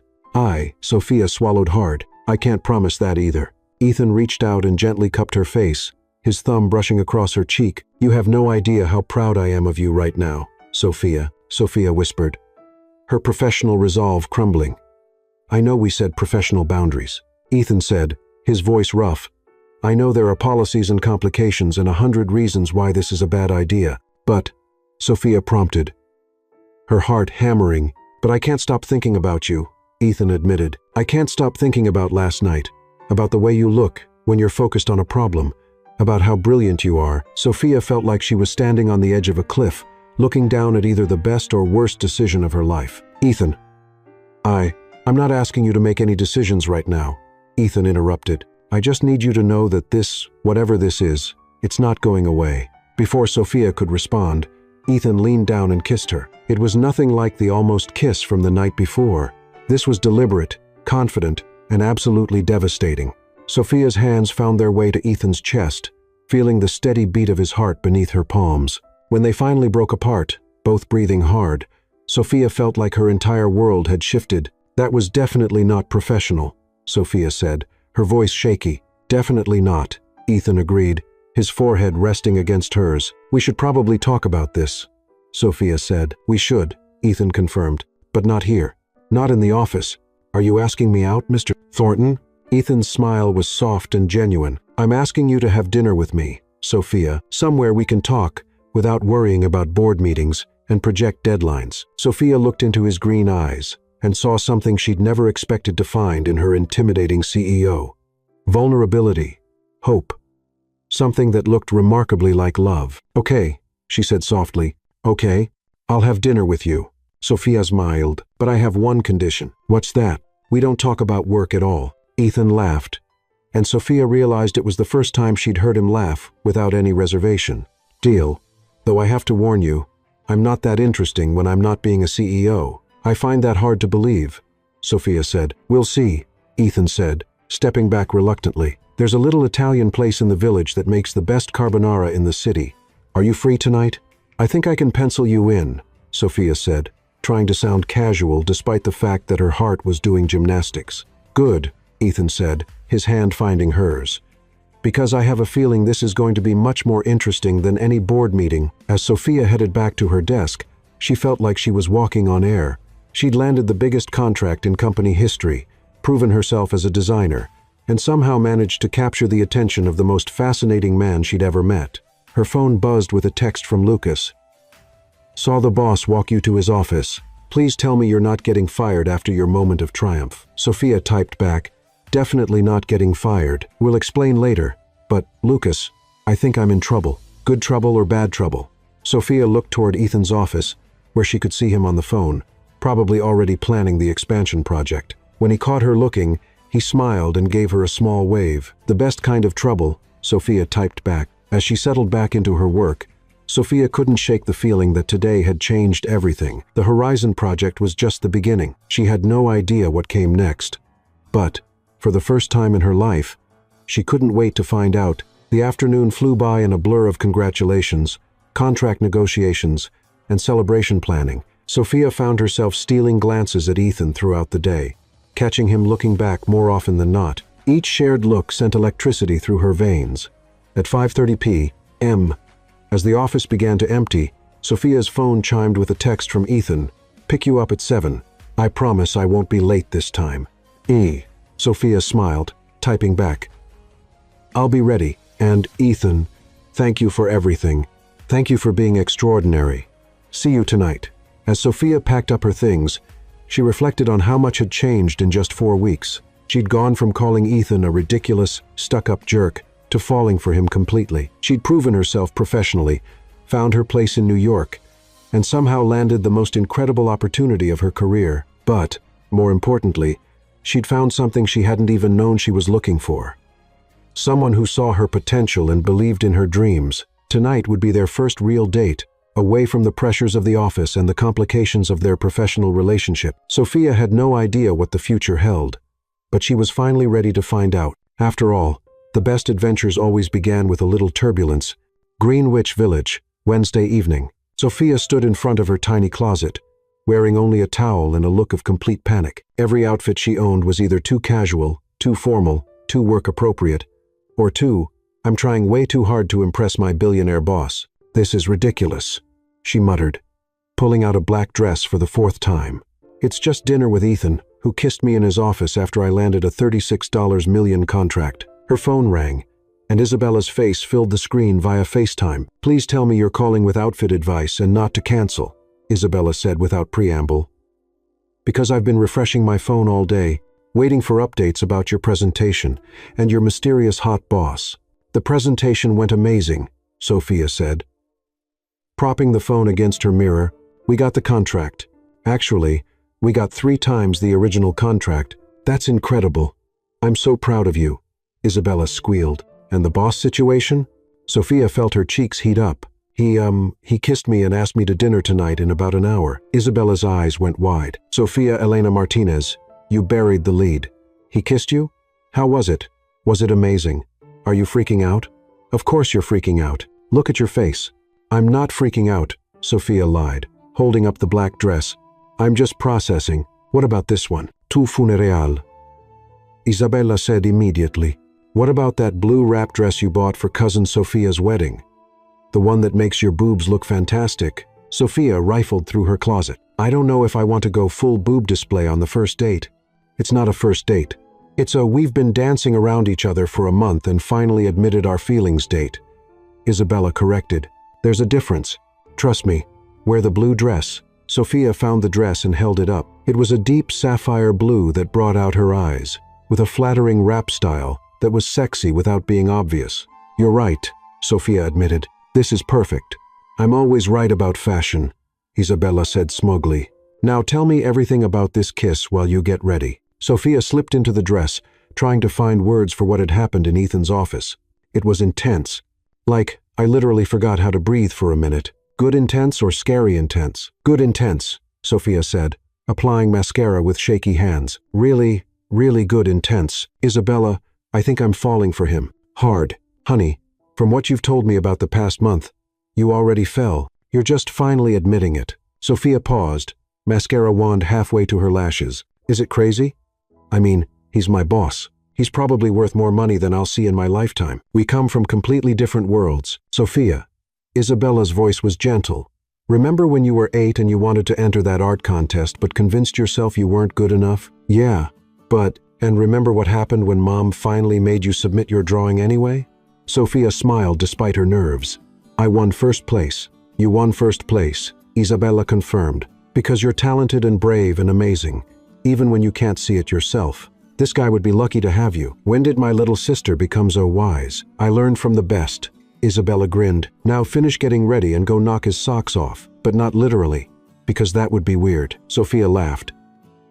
Sophia swallowed hard. "I can't promise that either." Ethan reached out and gently cupped her face, his thumb brushing across her cheek. "You have no idea how proud I am of you right now, Sophia," Sophia whispered, her professional resolve crumbling. "I know we said professional boundaries," Ethan said, his voice rough. "I know there are policies and complications and 100 reasons why this is a bad idea, but," Sophia prompted, her heart hammering. "But I can't stop thinking about you," Ethan admitted. "I can't stop thinking about last night, about the way you look when you're focused on a problem, about how brilliant you are." Sophia felt like she was standing on the edge of a cliff, looking down at either the best or worst decision of her life. "Ethan, I'm not asking you to make any decisions right now," Ethan interrupted. "I just need you to know that this, whatever this is, it's not going away." Before Sophia could respond, Ethan leaned down and kissed her. It was nothing like the almost kiss from the night before. This was deliberate, confident, and absolutely devastating. Sophia's hands found their way to Ethan's chest, feeling the steady beat of his heart beneath her palms. When they finally broke apart, both breathing hard, Sophia felt like her entire world had shifted. "That was definitely not professional," Sophia said, her voice shaky. "Definitely not," Ethan agreed, his forehead resting against hers. "We should probably talk about this," Sophia said. "We should," Ethan confirmed, "but not here. Not in the office. Are you asking me out, Mr. Thornton?" Ethan's smile was soft and genuine. "I'm asking you to have dinner with me, Sophia, somewhere we can talk without worrying about board meetings and project deadlines." Sophia looked into his green eyes and saw something she'd never expected to find in her intimidating CEO. Vulnerability, hope, something that looked remarkably like love. "Okay," she said softly. "Okay, I'll have dinner with you." Sophia smiled. "But I have one condition." "What's that?" "We don't talk about work at all." Ethan laughed, and Sophia realized it was the first time she'd heard him laugh without any reservation. "Deal. Though I have to warn you, I'm not that interesting when I'm not being a CEO. I find that hard to believe," Sophia said. "We'll see," Ethan said, stepping back reluctantly. "There's a little Italian place in the village that makes the best carbonara in the city. Are you free tonight?" "I think I can pencil you in," Sophia said, trying to sound casual despite the fact that her heart was doing gymnastics. "Good," Ethan said, his hand finding hers. "Because I have a feeling this is going to be much more interesting than any board meeting." As Sophia headed back to her desk, she felt like she was walking on air. She'd landed the biggest contract in company history, proven herself as a designer, and somehow managed to capture the attention of the most fascinating man she'd ever met. Her phone buzzed with a text from Lucas. "Saw the boss walk you to his office. Please tell me you're not getting fired after your moment of triumph." Sophia typed back, "Definitely not getting fired. We'll explain later. But, Lucas, I think I'm in trouble." "Good trouble or bad trouble?" Sophia looked toward Ethan's office, where she could see him on the phone, probably already planning the expansion project. When he caught her looking, he smiled and gave her a small wave. "The best kind of trouble," Sophia typed back. As she settled back into her work, Sophia couldn't shake the feeling that today had changed everything. The Horizon project was just the beginning. She had no idea what came next. But, for the first time in her life, she couldn't wait to find out. The afternoon flew by in a blur of congratulations, contract negotiations, and celebration planning. Sophia found herself stealing glances at Ethan throughout the day, catching him looking back more often than not. Each shared look sent electricity through her veins. At 5:30 p.m., as the office began to empty, Sophia's phone chimed with a text from Ethan. "Pick you up at 7. I promise I won't be late this time." Sophia smiled, typing back, "I'll be ready. And, Ethan, thank you for everything. Thank you for being extraordinary. See you tonight." As Sophia packed up her things, she reflected on how much had changed in just 4 weeks. She'd gone from calling Ethan a ridiculous, stuck-up jerk to falling for him completely. She'd proven herself professionally, found her place in New York, and somehow landed the most incredible opportunity of her career. But, more importantly, she'd found something she hadn't even known she was looking for. Someone who saw her potential and believed in her dreams. Tonight would be their first real date, away from the pressures of the office and the complications of their professional relationship. Sophia had no idea what the future held, but she was finally ready to find out. After all, the best adventures always began with a little turbulence. Greenwich Village, Wednesday evening. Sophia stood in front of her tiny closet, wearing only a towel and a look of complete panic. Every outfit she owned was either too casual, too formal, too work-appropriate, or too, I'm trying way too hard to impress my billionaire boss. This is ridiculous, she muttered, pulling out a black dress for the 4th time. It's just dinner with Ethan, who kissed me in his office after I landed a $36 million contract. Her phone rang, and Isabella's face filled the screen via FaceTime. Please tell me you're calling with outfit advice and not to cancel, Isabella said without preamble. Because I've been refreshing my phone all day, waiting for updates about your presentation and your mysterious hot boss. The presentation went amazing, Sophia said. Propping the phone against her mirror, we got the contract. Actually, we got 3 times the original contract. That's incredible. I'm so proud of you, Isabella squealed. And the boss situation? Sophia felt her cheeks heat up. He kissed me and asked me to dinner tonight in about an hour. Isabella's eyes went wide. Sophia Elena Martinez, you buried the lead. He kissed you? How was it? Was it amazing? Are you freaking out? Of course you're freaking out. Look at your face. I'm not freaking out, Sophia lied, holding up the black dress. I'm just processing. What about this one? Tu funeral. Isabella said immediately. What about that blue wrap dress you bought for cousin Sophia's wedding? The one that makes your boobs look fantastic. Sophia rifled through her closet. I don't know if I want to go full boob display on the first date. It's not a first date. It's a we've been dancing around each other for a month and finally admitted our feelings date. Isabella corrected. There's a difference. Trust me. Wear the blue dress. Sophia found the dress and held it up. It was a deep sapphire blue that brought out her eyes, with a flattering wrap style that was sexy without being obvious. You're right, Sophia admitted. This is perfect. I'm always right about fashion, Isabella said smugly. Now tell me everything about this kiss while you get ready. Sophia slipped into the dress, trying to find words for what had happened in Ethan's office. It was intense. Like, I literally forgot how to breathe for a minute. Good intense or scary intense? Good intense, Sophia said, applying mascara with shaky hands. Really, really good intense. Isabella, I think I'm falling for him. Hard. Honey, from what you've told me about the past month, you already fell. You're just finally admitting it. Sophia paused, mascara wand halfway to her lashes. Is it crazy? I mean, he's my boss. He's probably worth more money than I'll see in my lifetime. We come from completely different worlds. Sophia. Isabella's voice was gentle. Remember when you were 8 and you wanted to enter that art contest but convinced yourself you weren't good enough? Yeah, but, and remember what happened when Mom finally made you submit your drawing anyway? Sophia smiled despite her nerves. I won first place. You won first place, Isabella confirmed. Because you're talented and brave and amazing, even when you can't see it yourself. This guy would be lucky to have you. When did my little sister become so wise? I learned from the best. Isabella grinned. Now finish getting ready and go knock his socks off, but not literally, because that would be weird. Sophia laughed,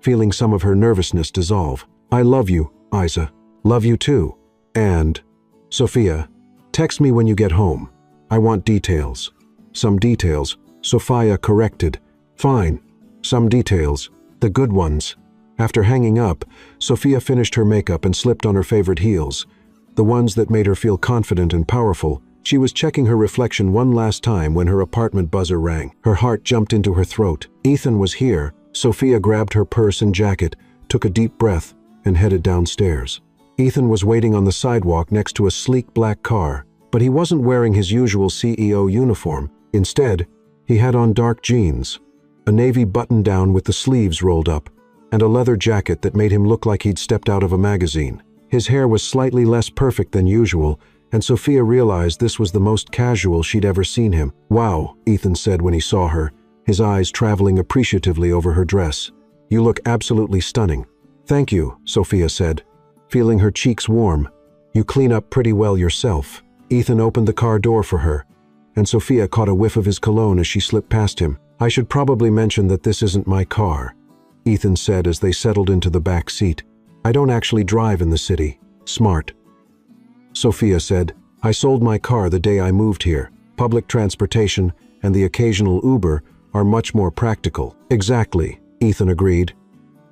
feeling some of her nervousness dissolve. I love you, Isa. Love you too. And, Sophia, text me when you get home. I want details. Some details, Sophia corrected. Fine. Some details. The good ones. After hanging up, Sophia finished her makeup and slipped on her favorite heels, the ones that made her feel confident and powerful. She was checking her reflection one last time when her apartment buzzer rang. Her heart jumped into her throat. Ethan was here. Sophia grabbed her purse and jacket, took a deep breath, and headed downstairs. Ethan was waiting on the sidewalk next to a sleek black car, but he wasn't wearing his usual CEO uniform. Instead, he had on dark jeans, a navy button-down with the sleeves rolled up, and a leather jacket that made him look like he'd stepped out of a magazine. His hair was slightly less perfect than usual, and Sophia realized this was the most casual she'd ever seen him. Wow, Ethan said when he saw her, his eyes traveling appreciatively over her dress. You look absolutely stunning. Thank you, Sophia said, feeling her cheeks warm. "You clean up pretty well yourself." Ethan opened the car door for her, and Sophia caught a whiff of his cologne as she slipped past him. "I should probably mention that this isn't my car," Ethan said as they settled into the back seat. "I don't actually drive in the city." "Smart," Sophia said. "I sold my car the day I moved here. Public transportation and the occasional Uber are much more practical." "Exactly," Ethan agreed,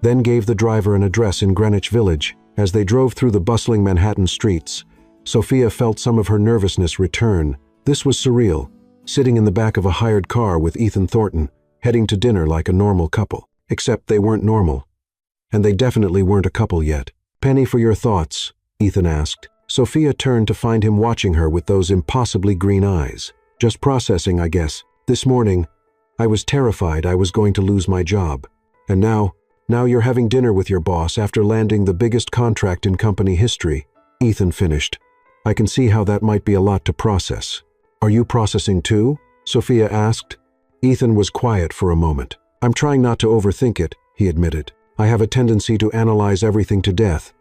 then gave the driver an address in Greenwich Village. As they drove through the bustling Manhattan streets, Sophia felt some of her nervousness return. This was surreal, sitting in the back of a hired car with Ethan Thornton, heading to dinner like a normal couple. Except they weren't normal. And they definitely weren't a couple yet. "Penny for your thoughts?" Ethan asked. Sophia turned to find him watching her with those impossibly green eyes. "Just processing, I guess. This morning, I was terrified I was going to lose my job. And now you're having dinner with your boss after landing the biggest contract in company history," Ethan finished. "I can see how that might be a lot to process." "Are you processing too?" Sophia asked. Ethan was quiet for a moment. "I'm trying not to overthink it," he admitted. "I have a tendency to analyze everything to death,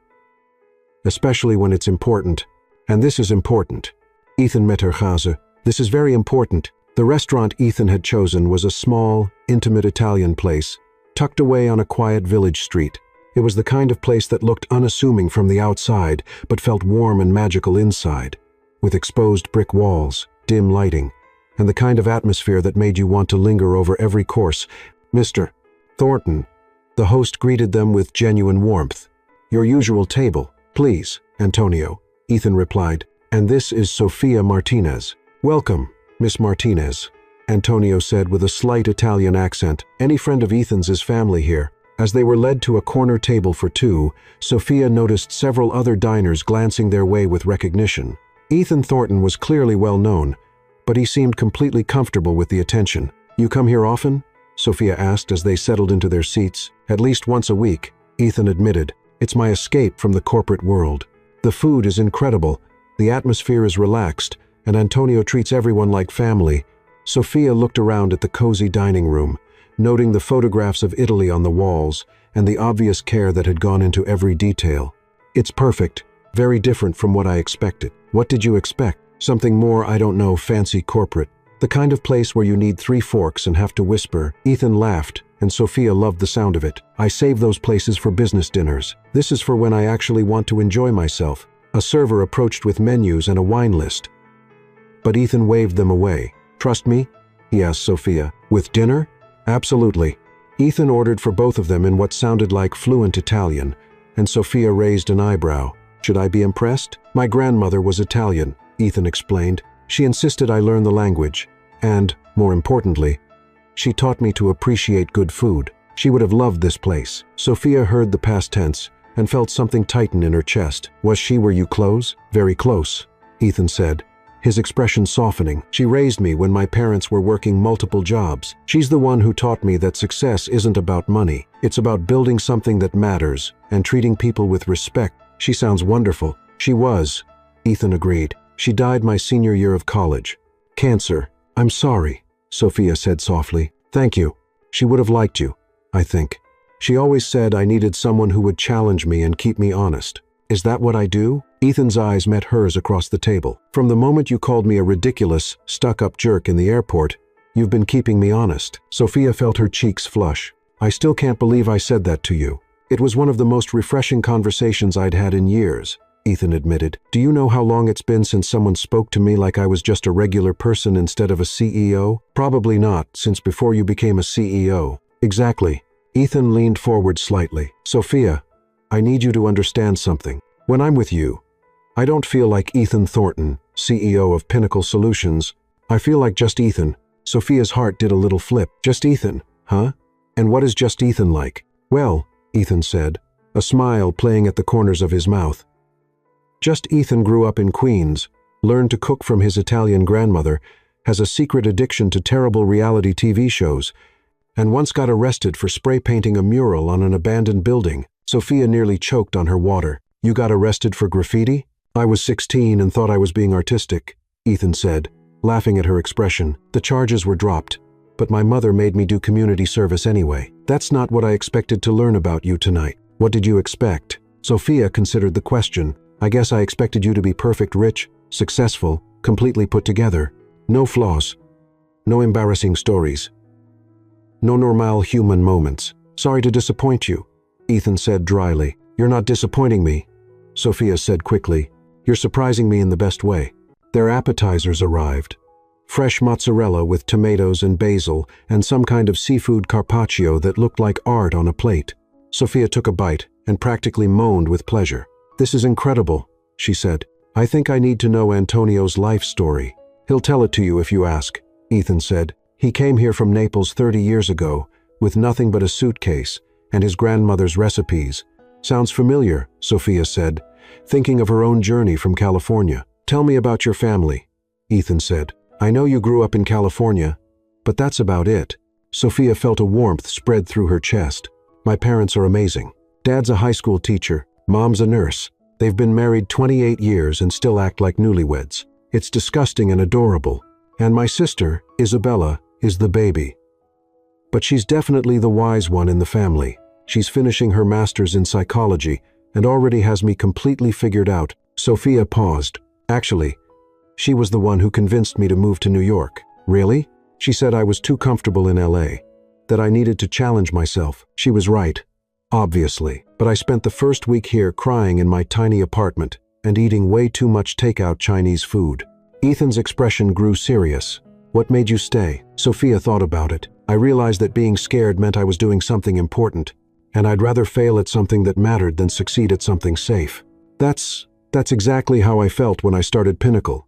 especially when it's important. And this is important." Ethan met her Chaze. "This is very important." The restaurant Ethan had chosen was a small, intimate Italian place, tucked away on a quiet village street. It was the kind of place that looked unassuming from the outside, but felt warm and magical inside, with exposed brick walls, dim lighting, and the kind of atmosphere that made you want to linger over every course. "Mr. Thornton," the host greeted them with genuine warmth. "Your usual table, please, Antonio," Ethan replied. "And this is Sofia Martinez." "Welcome, Miss Martinez," Antonio said with a slight Italian accent. "Any friend of Ethan's is family here." As they were led to a corner table for two, Sophia noticed several other diners glancing their way with recognition. Ethan Thornton was clearly well known, but he seemed completely comfortable with the attention. "You come here often?" Sophia asked as they settled into their seats. "At least once a week," Ethan admitted. "It's my escape from the corporate world. The food is incredible, the atmosphere is relaxed, and Antonio treats everyone like family." Sophia looked around at the cozy dining room, noting the photographs of Italy on the walls and the obvious care that had gone into every detail. "It's perfect, very different from what I expected." "What did you expect?" "Something more, I don't know, fancy corporate. The kind of place where you need 3 forks and have to whisper." Ethan laughed, and Sophia loved the sound of it. "I save those places for business dinners. This is for when I actually want to enjoy myself." A server approached with menus and a wine list, but Ethan waved them away. "Trust me?" he asked Sophia. "With dinner?" "Absolutely." Ethan ordered for both of them in what sounded like fluent Italian, and Sophia raised an eyebrow. "Should I be impressed?" "My grandmother was Italian," Ethan explained. "She insisted I learn the language, and, more importantly, she taught me to appreciate good food. She would have loved this place." Sophia heard the past tense and felt something tighten in her chest. "Was she where you close?" "Very close," Ethan said, his expression softening. "She raised me when my parents were working multiple jobs. She's the one who taught me that success isn't about money. It's about building something that matters and treating people with respect." "She sounds wonderful." "She was," Ethan agreed. "She died my senior year of college. Cancer." "I'm sorry," Sophia said softly. "Thank you. She would have liked you, I think. She always said I needed someone who would challenge me and keep me honest." "Is that what I do?" Ethan's eyes met hers across the table. "From the moment you called me a ridiculous, stuck-up jerk in the airport, you've been keeping me honest." Sophia felt her cheeks flush. "I still can't believe I said that to you." "It was one of the most refreshing conversations I'd had in years," Ethan admitted. "Do you know how long it's been since someone spoke to me like I was just a regular person instead of a CEO? Probably not, since before you became a CEO." "Exactly." Ethan leaned forward slightly. "Sophia, I need you to understand something. When I'm with you, I don't feel like Ethan Thornton, CEO of Pinnacle Solutions. I feel like just Ethan." Sophia's heart did a little flip. "Just Ethan, huh? And what is just Ethan like?" "Well," Ethan said, a smile playing at the corners of his mouth. "Just Ethan grew up in Queens, learned to cook from his Italian grandmother, has a secret addiction to terrible reality TV shows, and once got arrested for spray painting a mural on an abandoned building." Sophia nearly choked on her water. "You got arrested for graffiti?" "I was 16 and thought I was being artistic," Ethan said, laughing at her expression. "The charges were dropped, but my mother made me do community service anyway." "That's not what I expected to learn about you tonight." "What did you expect?" Sophia considered the question. I guess I expected you to be perfect, rich, successful, completely put together. No flaws. No embarrassing stories. No normal human moments. Sorry to disappoint you, Ethan said dryly. You're not disappointing me, Sophia said quickly. You're surprising me in the best way. Their appetizers arrived. Fresh mozzarella with tomatoes and basil and some kind of seafood carpaccio that looked like art on a plate. Sophia took a bite and practically moaned with pleasure. This is incredible, she said. I think I need to know Antonio's life story. He'll tell it to you if you ask, Ethan said. He came here from Naples 30 years ago, with nothing but a suitcase and his grandmother's recipes. Sounds familiar, Sophia said, thinking of her own journey from California. Tell me about your family, Ethan said. I know you grew up in California, but that's about it. Sophia felt a warmth spread through her chest. My parents are amazing. Dad's a high school teacher, Mom's a nurse. They've been married 28 years and still act like newlyweds. It's disgusting and adorable. And my sister, Isabella, is the baby. But she's definitely the wise one in the family. She's finishing her master's in psychology and already has me completely figured out. Sophia paused. Actually, she was the one who convinced me to move to New York. Really? She said I was too comfortable in LA, that I needed to challenge myself. She was right, obviously. But I spent the first week here crying in my tiny apartment and eating way too much takeout Chinese food. Ethan's expression grew serious. What made you stay? Sophia thought about it. I realized that being scared meant I was doing something important, and I'd rather fail at something that mattered than succeed at something safe. That's exactly how I felt when I started Pinnacle,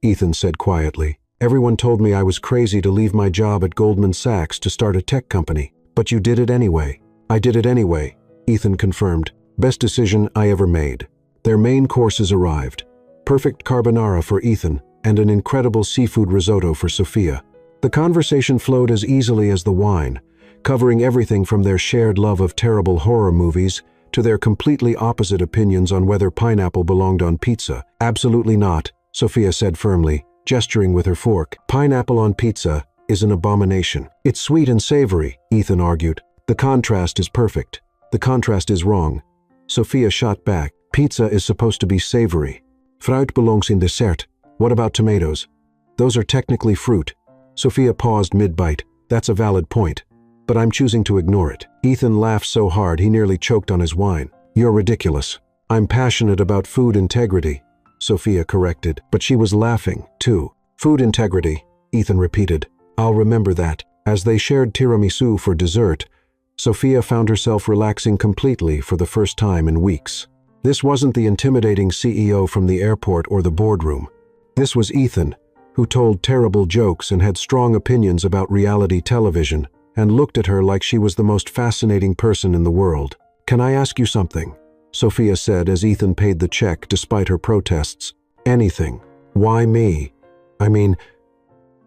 Ethan said quietly. Everyone told me I was crazy to leave my job at Goldman Sachs to start a tech company. But you did it anyway. I did it anyway, Ethan confirmed. Best decision I ever made. Their main courses arrived. Perfect carbonara for Ethan and an incredible seafood risotto for Sophia. The conversation flowed as easily as the wine, covering everything from their shared love of terrible horror movies to their completely opposite opinions on whether pineapple belonged on pizza. Absolutely not, Sophia said firmly, gesturing with her fork. Pineapple on pizza is an abomination. It's sweet and savory, Ethan argued. The contrast is perfect. The contrast is wrong. Sophia shot back. Pizza is supposed to be savory. Fruit belongs in dessert. What about tomatoes? Those are technically fruit. Sophia paused mid-bite. That's a valid point. But I'm choosing to ignore it. Ethan laughed so hard he nearly choked on his wine. You're ridiculous. I'm passionate about food integrity, Sophia corrected, but she was laughing, too. Food integrity, Ethan repeated. I'll remember that. As they shared tiramisu for dessert, Sophia found herself relaxing completely for the first time in weeks. This wasn't the intimidating CEO from the airport or the boardroom. This was Ethan, who told terrible jokes and had strong opinions about reality television, and looked at her like she was the most fascinating person in the world. Can I ask you something? Sophia said as Ethan paid the check despite her protests. Anything. Why me? I mean,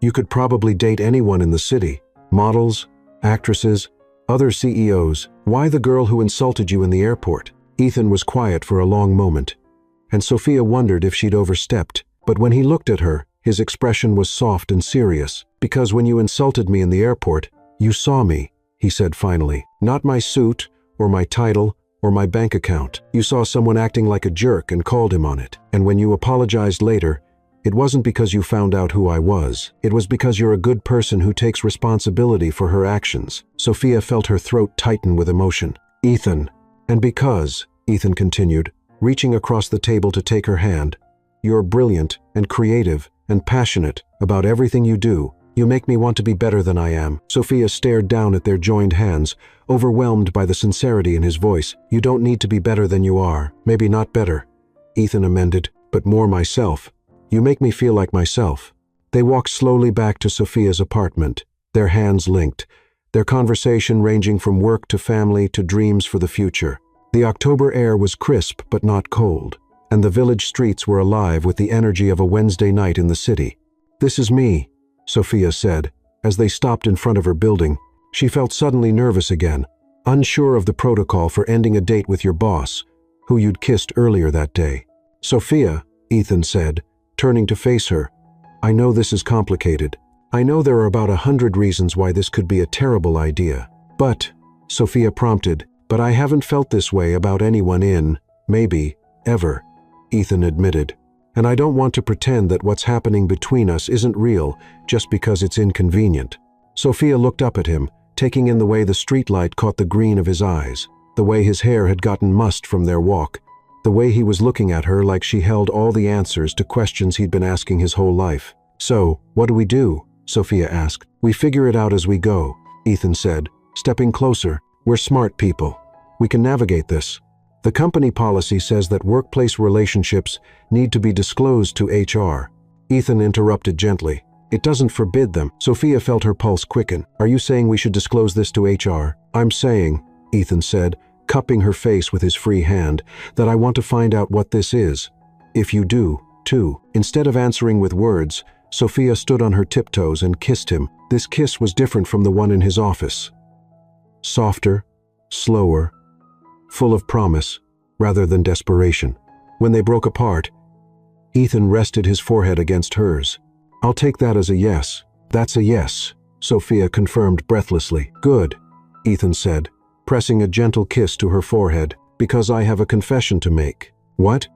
you could probably date anyone in the city. Models, actresses, other CEOs. Why the girl who insulted you in the airport? Ethan was quiet for a long moment, and Sophia wondered if she'd overstepped. But when he looked at her, his expression was soft and serious. Because when you insulted me in the airport, you saw me, he said finally. Not my suit, or my title, or my bank account. You saw someone acting like a jerk and called him on it. And when you apologized later, it wasn't because you found out who I was. It was because you're a good person who takes responsibility for her actions. Sophia felt her throat tighten with emotion. Ethan. And because, Ethan continued, reaching across the table to take her hand, you're brilliant and creative and passionate about everything you do. You make me want to be better than I am. Sophia stared down at their joined hands, overwhelmed by the sincerity in his voice. You don't need to be better than you are. Maybe not better, Ethan amended, but more myself. You make me feel like myself. They walked slowly back to Sophia's apartment, their hands linked, their conversation ranging from work to family to dreams for the future. The October air was crisp but not cold, and the village streets were alive with the energy of a Wednesday night in the city. This is me, Sophia said. As they stopped in front of her building, she felt suddenly nervous again, unsure of the protocol for ending a date with your boss, who you'd kissed earlier that day. Sophia, Ethan said, turning to face her, I know this is complicated. I know there are about 100 reasons why this could be a terrible idea. But, Sophia prompted, but I haven't felt this way about anyone in. maybe, ever, Ethan admitted. And I don't want to pretend that what's happening between us isn't real just because it's inconvenient. Sophia looked up at him, taking in the way the streetlight caught the green of his eyes, the way his hair had gotten mussed from their walk, the way he was looking at her like she held all the answers to questions he'd been asking his whole life. "So, what do we do?" Sophia asked. "We figure it out as we go," Ethan said, stepping closer. "We're smart people. We can navigate this. The company policy says that workplace relationships need to be disclosed to HR." Ethan interrupted gently. "It doesn't forbid them." Sophia felt her pulse quicken. "Are you saying we should disclose this to HR?" "I'm saying," Ethan said, cupping her face with his free hand, "that I want to find out what this is. If you do, too." Instead of answering with words, Sophia stood on her tiptoes and kissed him. This kiss was different from the one in his office. Softer, slower, full of promise, rather than desperation. When they broke apart, Ethan rested his forehead against hers. "I'll take that as a yes." "That's a yes," Sophia confirmed breathlessly. "Good," Ethan said, pressing a gentle kiss to her forehead, "because I have a confession to make." "What?"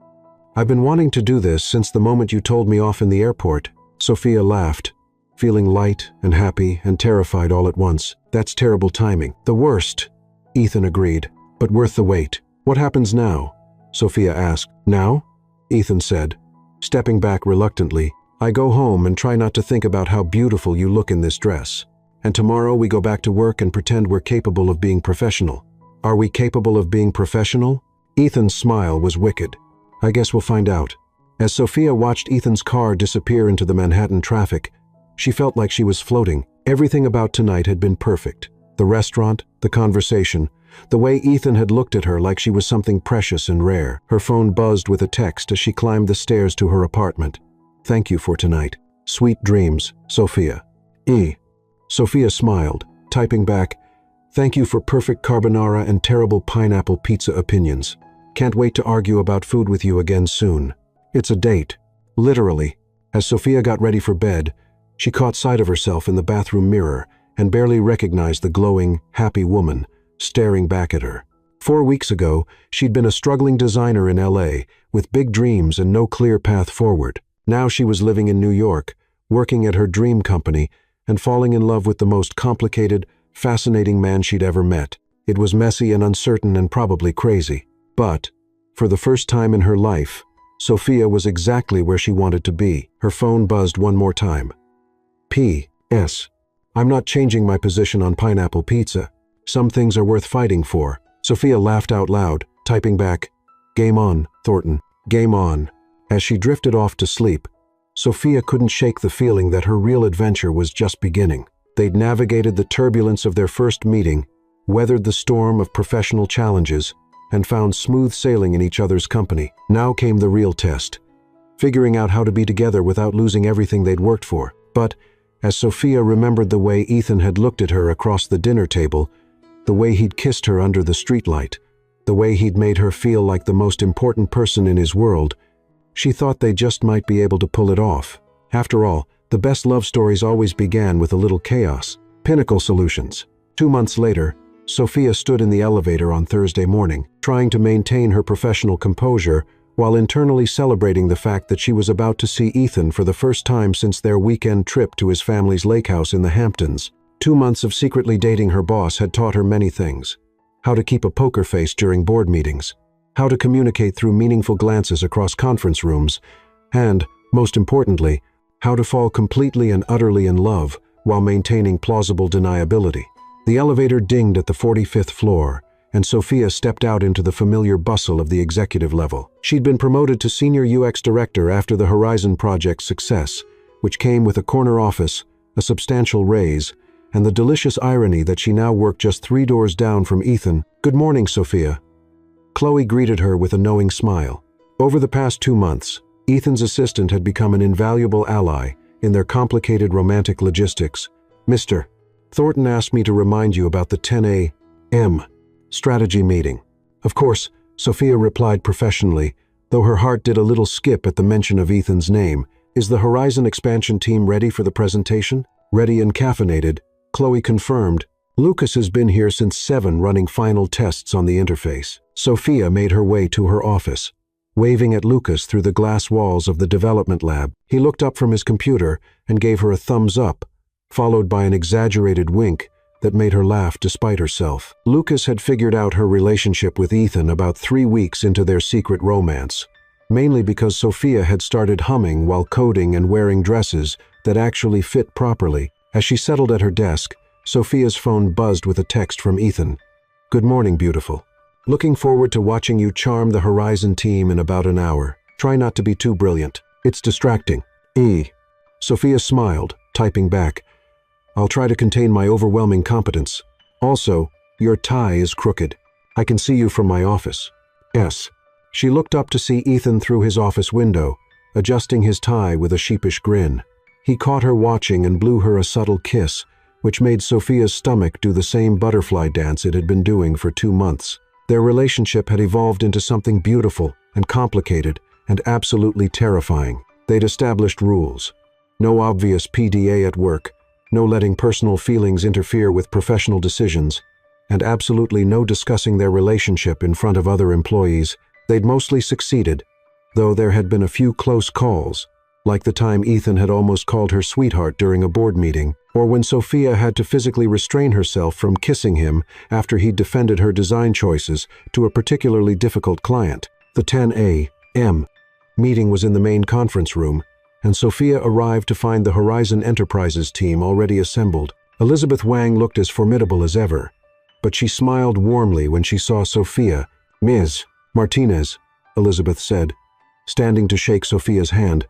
"I've been wanting to do this since the moment you told me off in the airport." Sophia laughed, feeling light and happy and terrified all at once. "That's terrible timing." "The worst," Ethan agreed, "but worth the wait." "What happens now?" Sophia asked. "Now?" Ethan said, stepping back reluctantly. "I go home and try not to think about how beautiful you look in this dress. And tomorrow we go back to work and pretend we're capable of being professional." "Are we capable of being professional?" Ethan's smile was wicked. "I guess we'll find out." As Sophia watched Ethan's car disappear into the Manhattan traffic, she felt like she was floating. Everything about tonight had been perfect. The restaurant, the conversation, the way Ethan had looked at her like she was something precious and rare. Her phone buzzed with a text as she climbed the stairs to her apartment. "Thank you for tonight. Sweet dreams, Sophia." Sophia smiled, typing back, "Thank you for perfect carbonara and terrible pineapple pizza opinions. Can't wait to argue about food with you again soon." It's a date. Literally. As Sophia got ready for bed, she caught sight of herself in the bathroom mirror and barely recognized the glowing, happy woman staring back at her. 4 weeks ago, she'd been a struggling designer in LA with big dreams and no clear path forward. Now she was living in New York, working at her dream company, and falling in love with the most complicated, fascinating man she'd ever met. It was messy and uncertain and probably crazy. But, for the first time in her life, Sophia was exactly where she wanted to be. Her phone buzzed one more time. "P.S. I'm not changing my position on pineapple pizza. Some things are worth fighting for." Sophia laughed out loud, typing back, "Game on, Thornton. Game on." As she drifted off to sleep, Sophia couldn't shake the feeling that her real adventure was just beginning. They'd navigated the turbulence of their first meeting, weathered the storm of professional challenges, and found smooth sailing in each other's company. Now came the real test, figuring out how to be together without losing everything they'd worked for. But, as Sophia remembered the way Ethan had looked at her across the dinner table, the way he'd kissed her under the streetlight, the way he'd made her feel like the most important person in his world, she thought they just might be able to pull it off. After all, the best love stories always began with a little chaos. Pinnacle Solutions. 2 months later, Sophia stood in the elevator on Thursday morning, trying to maintain her professional composure while internally celebrating the fact that she was about to see Ethan for the first time since their weekend trip to his family's lake house in the Hamptons. 2 months of secretly dating her boss had taught her many things. How to keep a poker face during board meetings, how to communicate through meaningful glances across conference rooms, and, most importantly, how to fall completely and utterly in love while maintaining plausible deniability. The elevator dinged at the 45th floor, and Sophia stepped out into the familiar bustle of the executive level. She'd been promoted to Senior UX Director after the Horizon project's success, which came with a corner office, a substantial raise, and the delicious irony that she now worked just 3 doors down from Ethan. "Good morning, Sophia." Chloe greeted her with a knowing smile. Over the past 2 months, Ethan's assistant had become an invaluable ally in their complicated romantic logistics. "Mr. Thornton asked me to remind you about the 10 a.m. strategy meeting." "Of course," Sophia replied professionally, though her heart did a little skip at the mention of Ethan's name. "Is the Horizon expansion team ready for the presentation?" "Ready and caffeinated," Chloe confirmed, Lucas has been here since 7 running final tests on the interface. Sophia made her way to her office, waving at Lucas through the glass walls of the development lab. He looked up from his computer and gave her a thumbs up, followed by an exaggerated wink that made her laugh despite herself. Lucas had figured out her relationship with Ethan about 3 weeks into their secret romance, mainly because Sophia had started humming while coding and wearing dresses that actually fit properly. As she settled at her desk, Sophia's phone buzzed with a text from Ethan. "Good morning, beautiful. Looking forward to watching you charm the Horizon team in about an hour. Try not to be too brilliant. It's distracting." Sophia smiled, typing back, "I'll try to contain my overwhelming competence. Also, your tie is crooked. I can see you from my office." "Yes." She looked up to see Ethan through his office window, adjusting his tie with a sheepish grin. He caught her watching and blew her a subtle kiss, which made Sophia's stomach do the same butterfly dance it had been doing for 2 months. Their relationship had evolved into something beautiful and complicated and absolutely terrifying. They'd established rules. No obvious PDA at work, no letting personal feelings interfere with professional decisions, and absolutely no discussing their relationship in front of other employees. They'd mostly succeeded, though there had been a few close calls, like the time Ethan had almost called her sweetheart during a board meeting, or when Sophia had to physically restrain herself from kissing him after he'd defended her design choices to a particularly difficult client. The 10 a.m. meeting was in the main conference room, and Sophia arrived to find the Horizon Enterprises team already assembled. Elizabeth Wang looked as formidable as ever, but she smiled warmly when she saw Sophia. "Ms. Martinez," Elizabeth said, standing to shake Sophia's hand.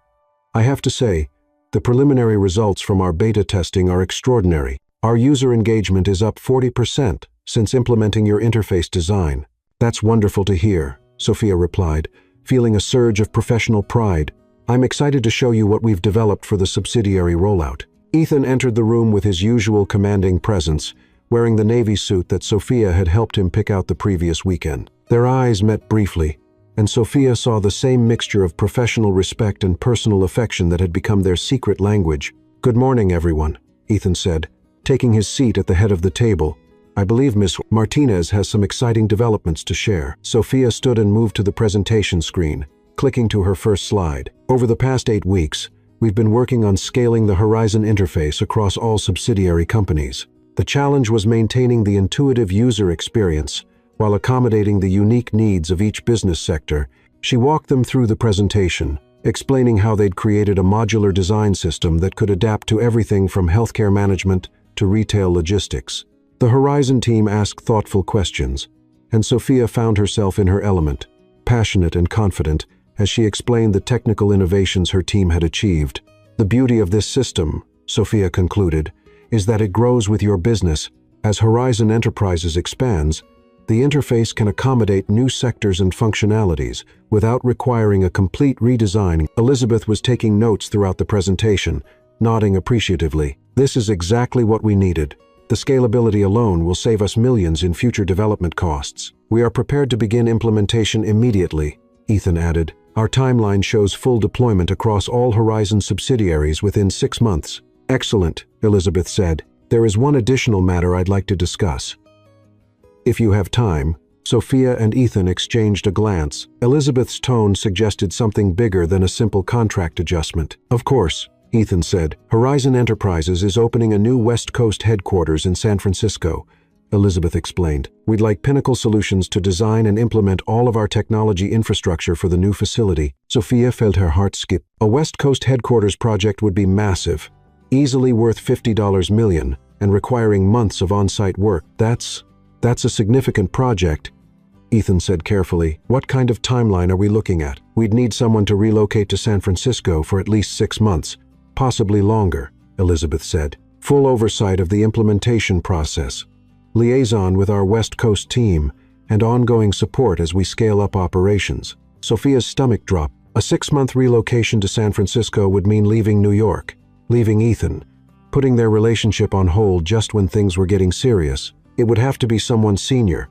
"I have to say, the preliminary results from our beta testing are extraordinary. Our user engagement is up 40% since implementing your interface design." "That's wonderful to hear," Sophia replied, feeling a surge of professional pride. "I'm excited to show you what we've developed for the subsidiary rollout." Ethan entered the room with his usual commanding presence, wearing the navy suit that Sophia had helped him pick out the previous weekend. Their eyes met briefly, and Sophia saw the same mixture of professional respect and personal affection that had become their secret language. "Good morning, everyone," Ethan said, taking his seat at the head of the table. "I believe Ms. Martinez has some exciting developments to share." Sophia stood and moved to the presentation screen, clicking to her first slide. "Over the past 8 weeks, we've been working on scaling the Horizon interface across all subsidiary companies. The challenge was maintaining the intuitive user experience while accommodating the unique needs of each business sector." She walked them through the presentation, explaining how they'd created a modular design system that could adapt to everything from healthcare management to retail logistics. The Horizon team asked thoughtful questions, and Sophia found herself in her element, passionate and confident, as she explained the technical innovations her team had achieved. "The beauty of this system," Sophia concluded, "is that it grows with your business. As Horizon Enterprises expands, the interface can accommodate new sectors and functionalities without requiring a complete redesign." Elizabeth was taking notes throughout the presentation, nodding appreciatively. "This is exactly what we needed. The scalability alone will save us millions in future development costs. We are prepared to begin implementation immediately," Ethan added. "Our timeline shows full deployment across all Horizon subsidiaries within 6 months." "Excellent," Elizabeth said. "There is one additional matter I'd like to discuss." "If you have time." Sophia and Ethan exchanged a glance. Elizabeth's tone suggested something bigger than a simple contract adjustment. "Of course," Ethan said. "Horizon Enterprises is opening a new West Coast headquarters in San Francisco," Elizabeth explained. "We'd like Pinnacle Solutions to design and implement all of our technology infrastructure for the new facility." Sophia felt her heart skip. A West Coast headquarters project would be massive, easily worth $50 million, and requiring months of on-site work. That's a significant project," Ethan said carefully. "What kind of timeline are we looking at?" "We'd need someone to relocate to San Francisco for at least 6 months, possibly longer," Elizabeth said. "Full oversight of the implementation process, liaison with our West Coast team, and ongoing support as we scale up operations." Sophia's stomach dropped. A 6-month relocation to San Francisco would mean leaving New York, leaving Ethan, putting their relationship on hold just when things were getting serious. "It would have to be someone senior,"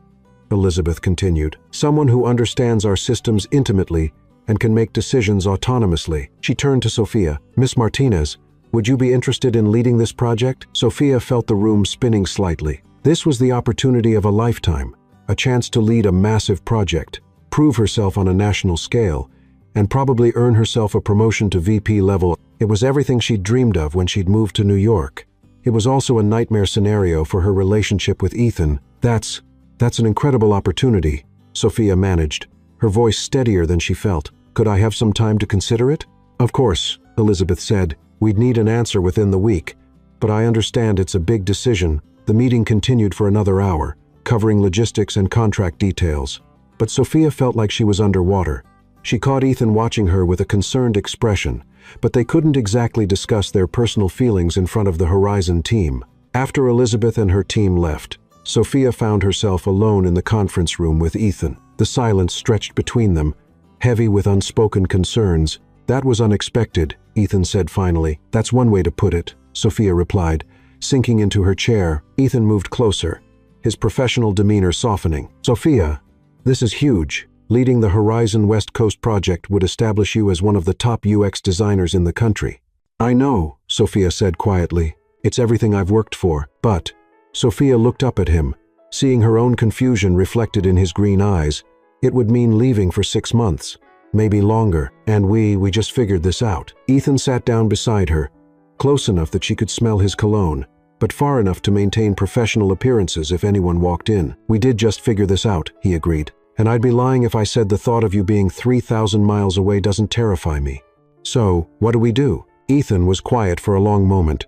Elizabeth continued. "Someone who understands our systems intimately and can make decisions autonomously." She turned to Sophia. "Miss Martinez, would you be interested in leading this project?" Sophia felt the room spinning slightly. This was the opportunity of a lifetime, a chance to lead a massive project, prove herself on a national scale, and probably earn herself a promotion to VP level. It was everything she'd dreamed of when she'd moved to New York. It was also a nightmare scenario for her relationship with Ethan. That's an incredible opportunity, Sophia managed, her voice steadier than she felt. Could I have some time to consider it? Of course, Elizabeth said. We'd need an answer within the week. But I understand it's a big decision. The meeting continued for another hour, covering logistics and contract details. But Sophia felt like she was underwater. She caught Ethan watching her with a concerned expression, but they couldn't exactly discuss their personal feelings in front of the Horizon team. After Elizabeth and her team left, Sophia found herself alone in the conference room with Ethan. The silence stretched between them, heavy with unspoken concerns. That was unexpected, Ethan said finally. That's one way to put it, Sophia replied, sinking into her chair. Ethan moved closer, his professional demeanor softening. Sophia, this is huge. Leading the Horizon West Coast project would establish you as one of the top UX designers in the country. I know, Sophia said quietly. It's everything I've worked for. But Sophia looked up at him, seeing her own confusion reflected in his green eyes. It would mean leaving for 6 months, maybe longer, and we just figured this out. Ethan sat down beside her, close enough that she could smell his cologne, but far enough to maintain professional appearances if anyone walked in. We did just figure this out, he agreed. And I'd be lying if I said the thought of you being 3,000 miles away doesn't terrify me. So, what do we do? Ethan was quiet for a long moment,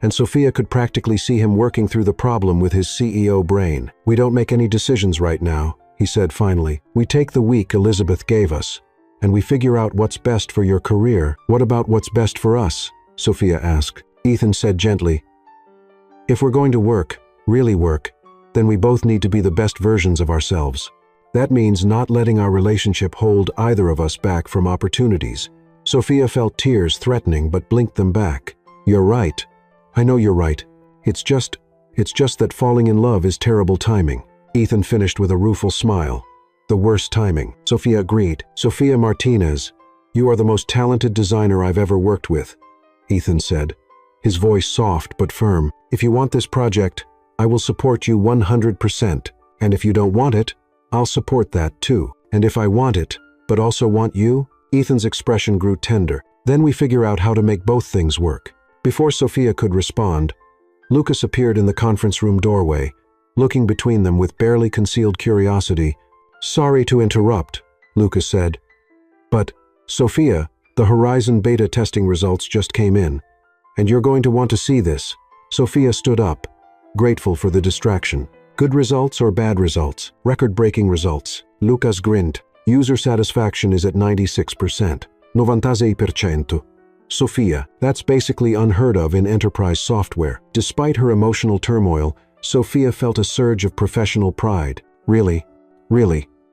and Sophia could practically see him working through the problem with his CEO brain. We don't make any decisions right now, he said finally. We take the week Elizabeth gave us, and we figure out what's best for your career. What about what's best for us? Sophia asked. Ethan said gently, if we're going to work, really work, then we both need to be the best versions of ourselves. That means not letting our relationship hold either of us back from opportunities. Sophia felt tears threatening but blinked them back. You're right. I know you're right. It's just that falling in love is terrible timing. Ethan finished with a rueful smile. The worst timing. Sophia agreed. Sophia Martinez, you are the most talented designer I've ever worked with, Ethan said, his voice soft but firm. If you want this project, I will support you 100%. And if you don't want it, I'll support that too. And if I want it, but also want you? Ethan's expression grew tender. Then we figure out how to make both things work. Before Sophia could respond, Lucas appeared in the conference room doorway, looking between them with barely concealed curiosity. Sorry to interrupt, Lucas said. But, Sophia, the Horizon beta testing results just came in, and you're going to want to see this. Sophia stood up, grateful for the distraction. Good results or bad results? Record-breaking results. Lucas grinned. User satisfaction is at 96%. 96%. Sophia, that's basically unheard of in enterprise software. Despite her emotional turmoil, Sophia felt a surge of professional pride. Really?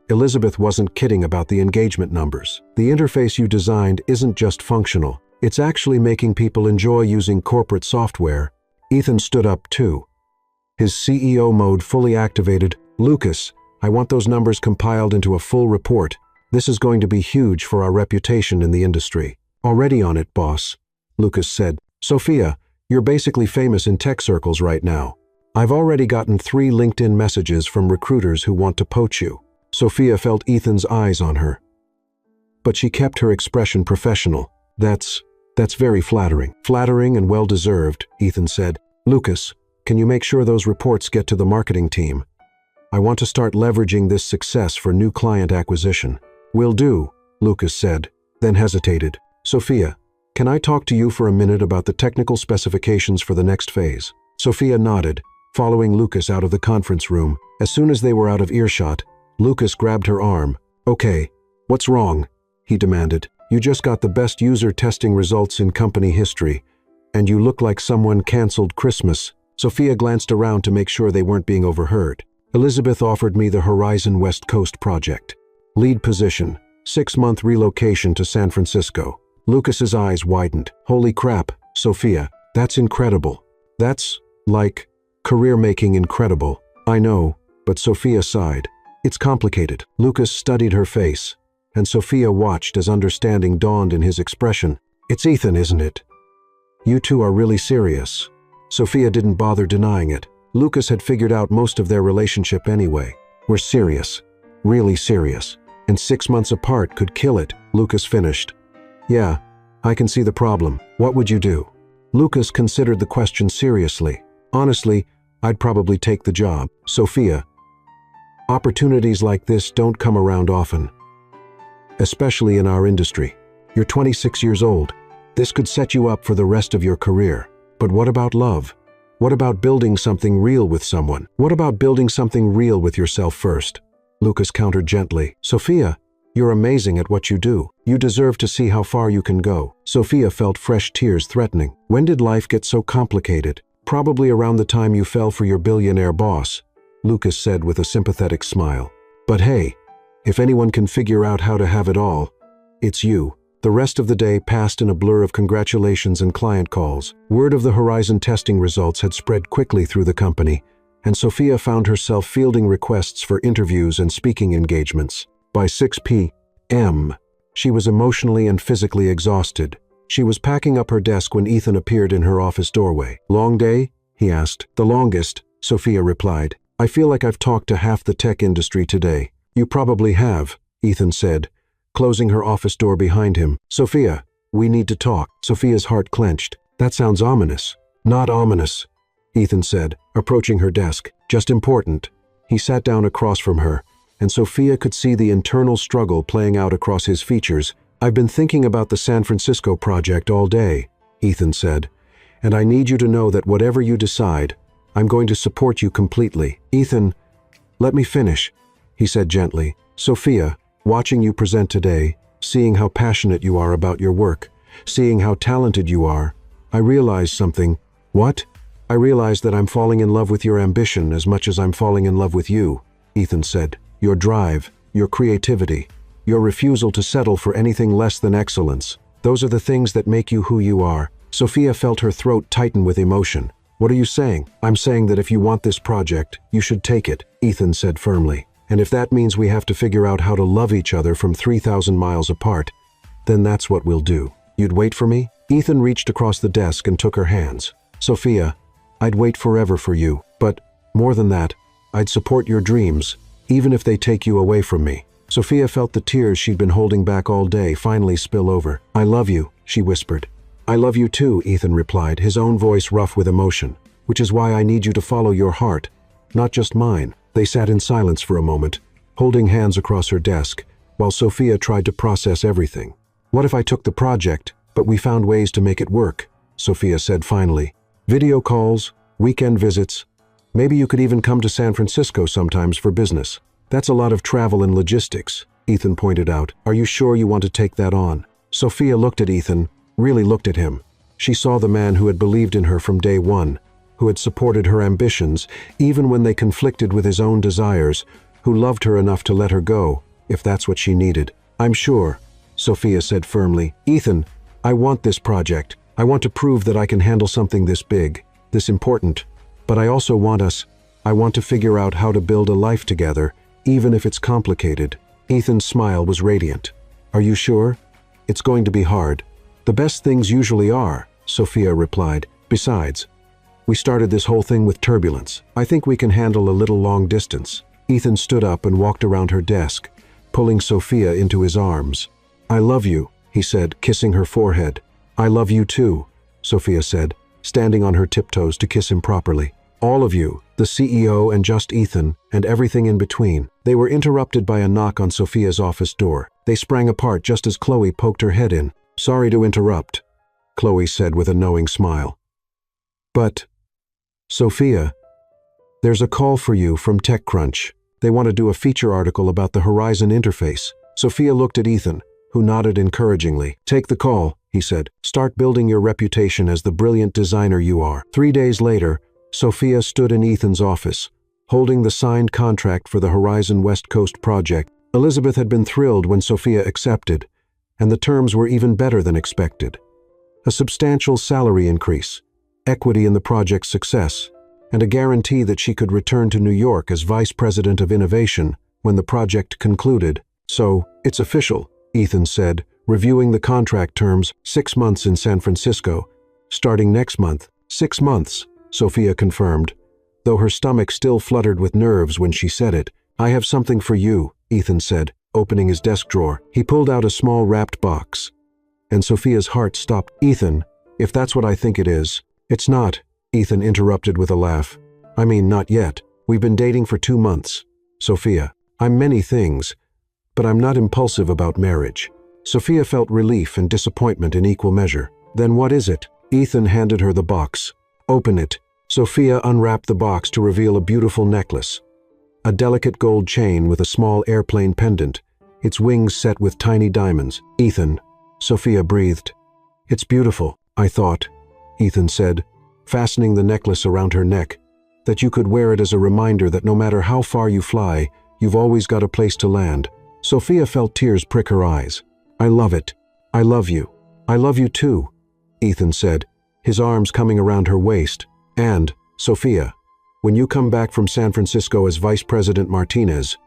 Elizabeth wasn't kidding about the engagement numbers. The interface you designed isn't just functional. It's actually making people enjoy using corporate software. Ethan stood up too, his CEO mode fully activated. Lucas, I want those numbers compiled into a full report. This is going to be huge for our reputation in the industry. Already on it, boss, Lucas said. Sophia, you're basically famous in tech circles right now. I've already gotten 3 LinkedIn messages from recruiters who want to poach you. Sophia felt Ethan's eyes on her, but she kept her expression professional. That's very flattering. Flattering and well-deserved, Ethan said. Lucas, can you make sure those reports get to the marketing team? I want to start leveraging this success for new client acquisition. Will do, Lucas said, then hesitated. Sophia, can I talk to you for a minute about the technical specifications for the next phase? Sophia nodded, following Lucas out of the conference room. As soon as they were out of earshot, Lucas grabbed her arm. Okay, what's wrong? He demanded. You just got the best user testing results in company history, and you look like someone canceled Christmas. Sophia glanced around to make sure they weren't being overheard. Elizabeth offered me the Horizon West Coast project. Lead position, 6-month relocation to San Francisco. Lucas's eyes widened. Holy crap, Sophia, that's incredible. That's, like, career-making incredible. I know, but Sophia sighed. It's complicated. Lucas studied her face, and Sophia watched as understanding dawned in his expression. It's Ethan, isn't it? You two are really serious. Sophia didn't bother denying it. Lucas had figured out most of their relationship anyway. We're serious. Really serious. And 6 months apart could kill it, Lucas finished. Yeah, I can see the problem. What would you do? Lucas considered the question seriously. Honestly, I'd probably take the job. Sophia, opportunities like this don't come around often. Especially in our industry. You're 26 years old. This could set you up for the rest of your career. But what about love? What about building something real with someone? What about building something real with yourself first? Lucas countered gently. Sophia, you're amazing at what you do. You deserve to see how far you can go. Sophia felt fresh tears threatening. When did life get so complicated? Probably around the time you fell for your billionaire boss, Lucas said with a sympathetic smile. But hey, if anyone can figure out how to have it all, it's you. The rest of the day passed in a blur of congratulations and client calls. Word of the Horizon testing results had spread quickly through the company, and Sophia found herself fielding requests for interviews and speaking engagements. By 6 p.m., she was emotionally and physically exhausted. She was packing up her desk when Ethan appeared in her office doorway. Long day? He asked. The longest, Sophia replied. I feel like I've talked to half the tech industry today. You probably have, Ethan said, closing her office door behind him. Sophia, we need to talk. Sophia's heart clenched. That sounds ominous. Not ominous, Ethan said, approaching her desk. Just important. He sat down across from her, and Sophia could see the internal struggle playing out across his features. I've been thinking about the San Francisco project all day, Ethan said, and I need you to know that whatever you decide, I'm going to support you completely. Ethan, let me finish, he said gently. Sophia, watching you present today, seeing how passionate you are about your work, seeing how talented you are, I realized something. What? I realized that I'm falling in love with your ambition as much as I'm falling in love with you, Ethan said. Your drive, your creativity, your refusal to settle for anything less than excellence. Those are the things that make you who you are. Sophia felt her throat tighten with emotion. What are you saying? I'm saying that if you want this project, you should take it, Ethan said firmly. And if that means we have to figure out how to love each other from 3,000 miles apart, then that's what we'll do. You'd wait for me? Ethan reached across the desk and took her hands. Sophia, I'd wait forever for you, but more than that, I'd support your dreams, even if they take you away from me. Sophia felt the tears she'd been holding back all day finally spill over. I love you, she whispered. I love you too, Ethan replied, his own voice rough with emotion, which is why I need you to follow your heart, not just mine. They sat in silence for a moment, holding hands across her desk, while Sophia tried to process everything. What if I took the project, but we found ways to make it work? Sophia said finally. Video calls, weekend visits. Maybe you could even come to San Francisco sometimes for business. That's a lot of travel and logistics, Ethan pointed out. Are you sure you want to take that on? Sophia looked at Ethan, really looked at him. She saw the man who had believed in her from day one, who had supported her ambitions, even when they conflicted with his own desires, who loved her enough to let her go, if that's what she needed. I'm sure, Sophia said firmly. Ethan, I want this project. I want to prove that I can handle something this big, this important. But I also want I want to figure out how to build a life together, even if it's complicated. Ethan's smile was radiant. Are you sure? It's going to be hard. The best things usually are, Sophia replied. Besides, we started this whole thing with turbulence. I think we can handle a little long distance. Ethan stood up and walked around her desk, pulling Sophia into his arms. I love you, he said, kissing her forehead. I love you too, Sophia said, standing on her tiptoes to kiss him properly. All of you, the CEO and just Ethan, and everything in between. They were interrupted by a knock on Sophia's office door. They sprang apart just as Chloe poked her head in. Sorry to interrupt, Chloe said with a knowing smile. But, Sophia, there's a call for you from TechCrunch. They want to do a feature article about the Horizon interface. Sophia looked at Ethan, who nodded encouragingly. Take the call, he said. Start building your reputation as the brilliant designer you are. 3 days later, Sophia stood in Ethan's office, holding the signed contract for the Horizon West Coast project. Elizabeth had been thrilled when Sophia accepted, and the terms were even better than expected. A substantial salary increase, equity in the project's success, and a guarantee that she could return to New York as Vice President of Innovation when the project concluded. So, it's official, Ethan said, reviewing the contract terms. 6 months in San Francisco, starting next month. 6 months, Sophia confirmed, though her stomach still fluttered with nerves when she said it. "I have something for you," Ethan said, opening his desk drawer. He pulled out a small wrapped box, and Sophia's heart stopped. "Ethan, if that's what I think it is." "It's not," Ethan interrupted with a laugh. "I mean, not yet. We've been dating for 2 months. Sophia, I'm many things, but I'm not impulsive about marriage." Sophia felt relief and disappointment in equal measure. "Then what is it?" Ethan handed her the box. "Open it." Sophia unwrapped the box to reveal a beautiful necklace. A delicate gold chain with a small airplane pendant, its wings set with tiny diamonds. "Ethan," Sophia breathed. "It's beautiful, I thought," Ethan said, fastening the necklace around her neck, "that you could wear it as a reminder that no matter how far you fly, you've always got a place to land." Sophia felt tears prick her eyes. "I love it. I love you. I love you too," Ethan said, his arms coming around her waist. "And, Sophia, when you come back from San Francisco as Vice President Martinez,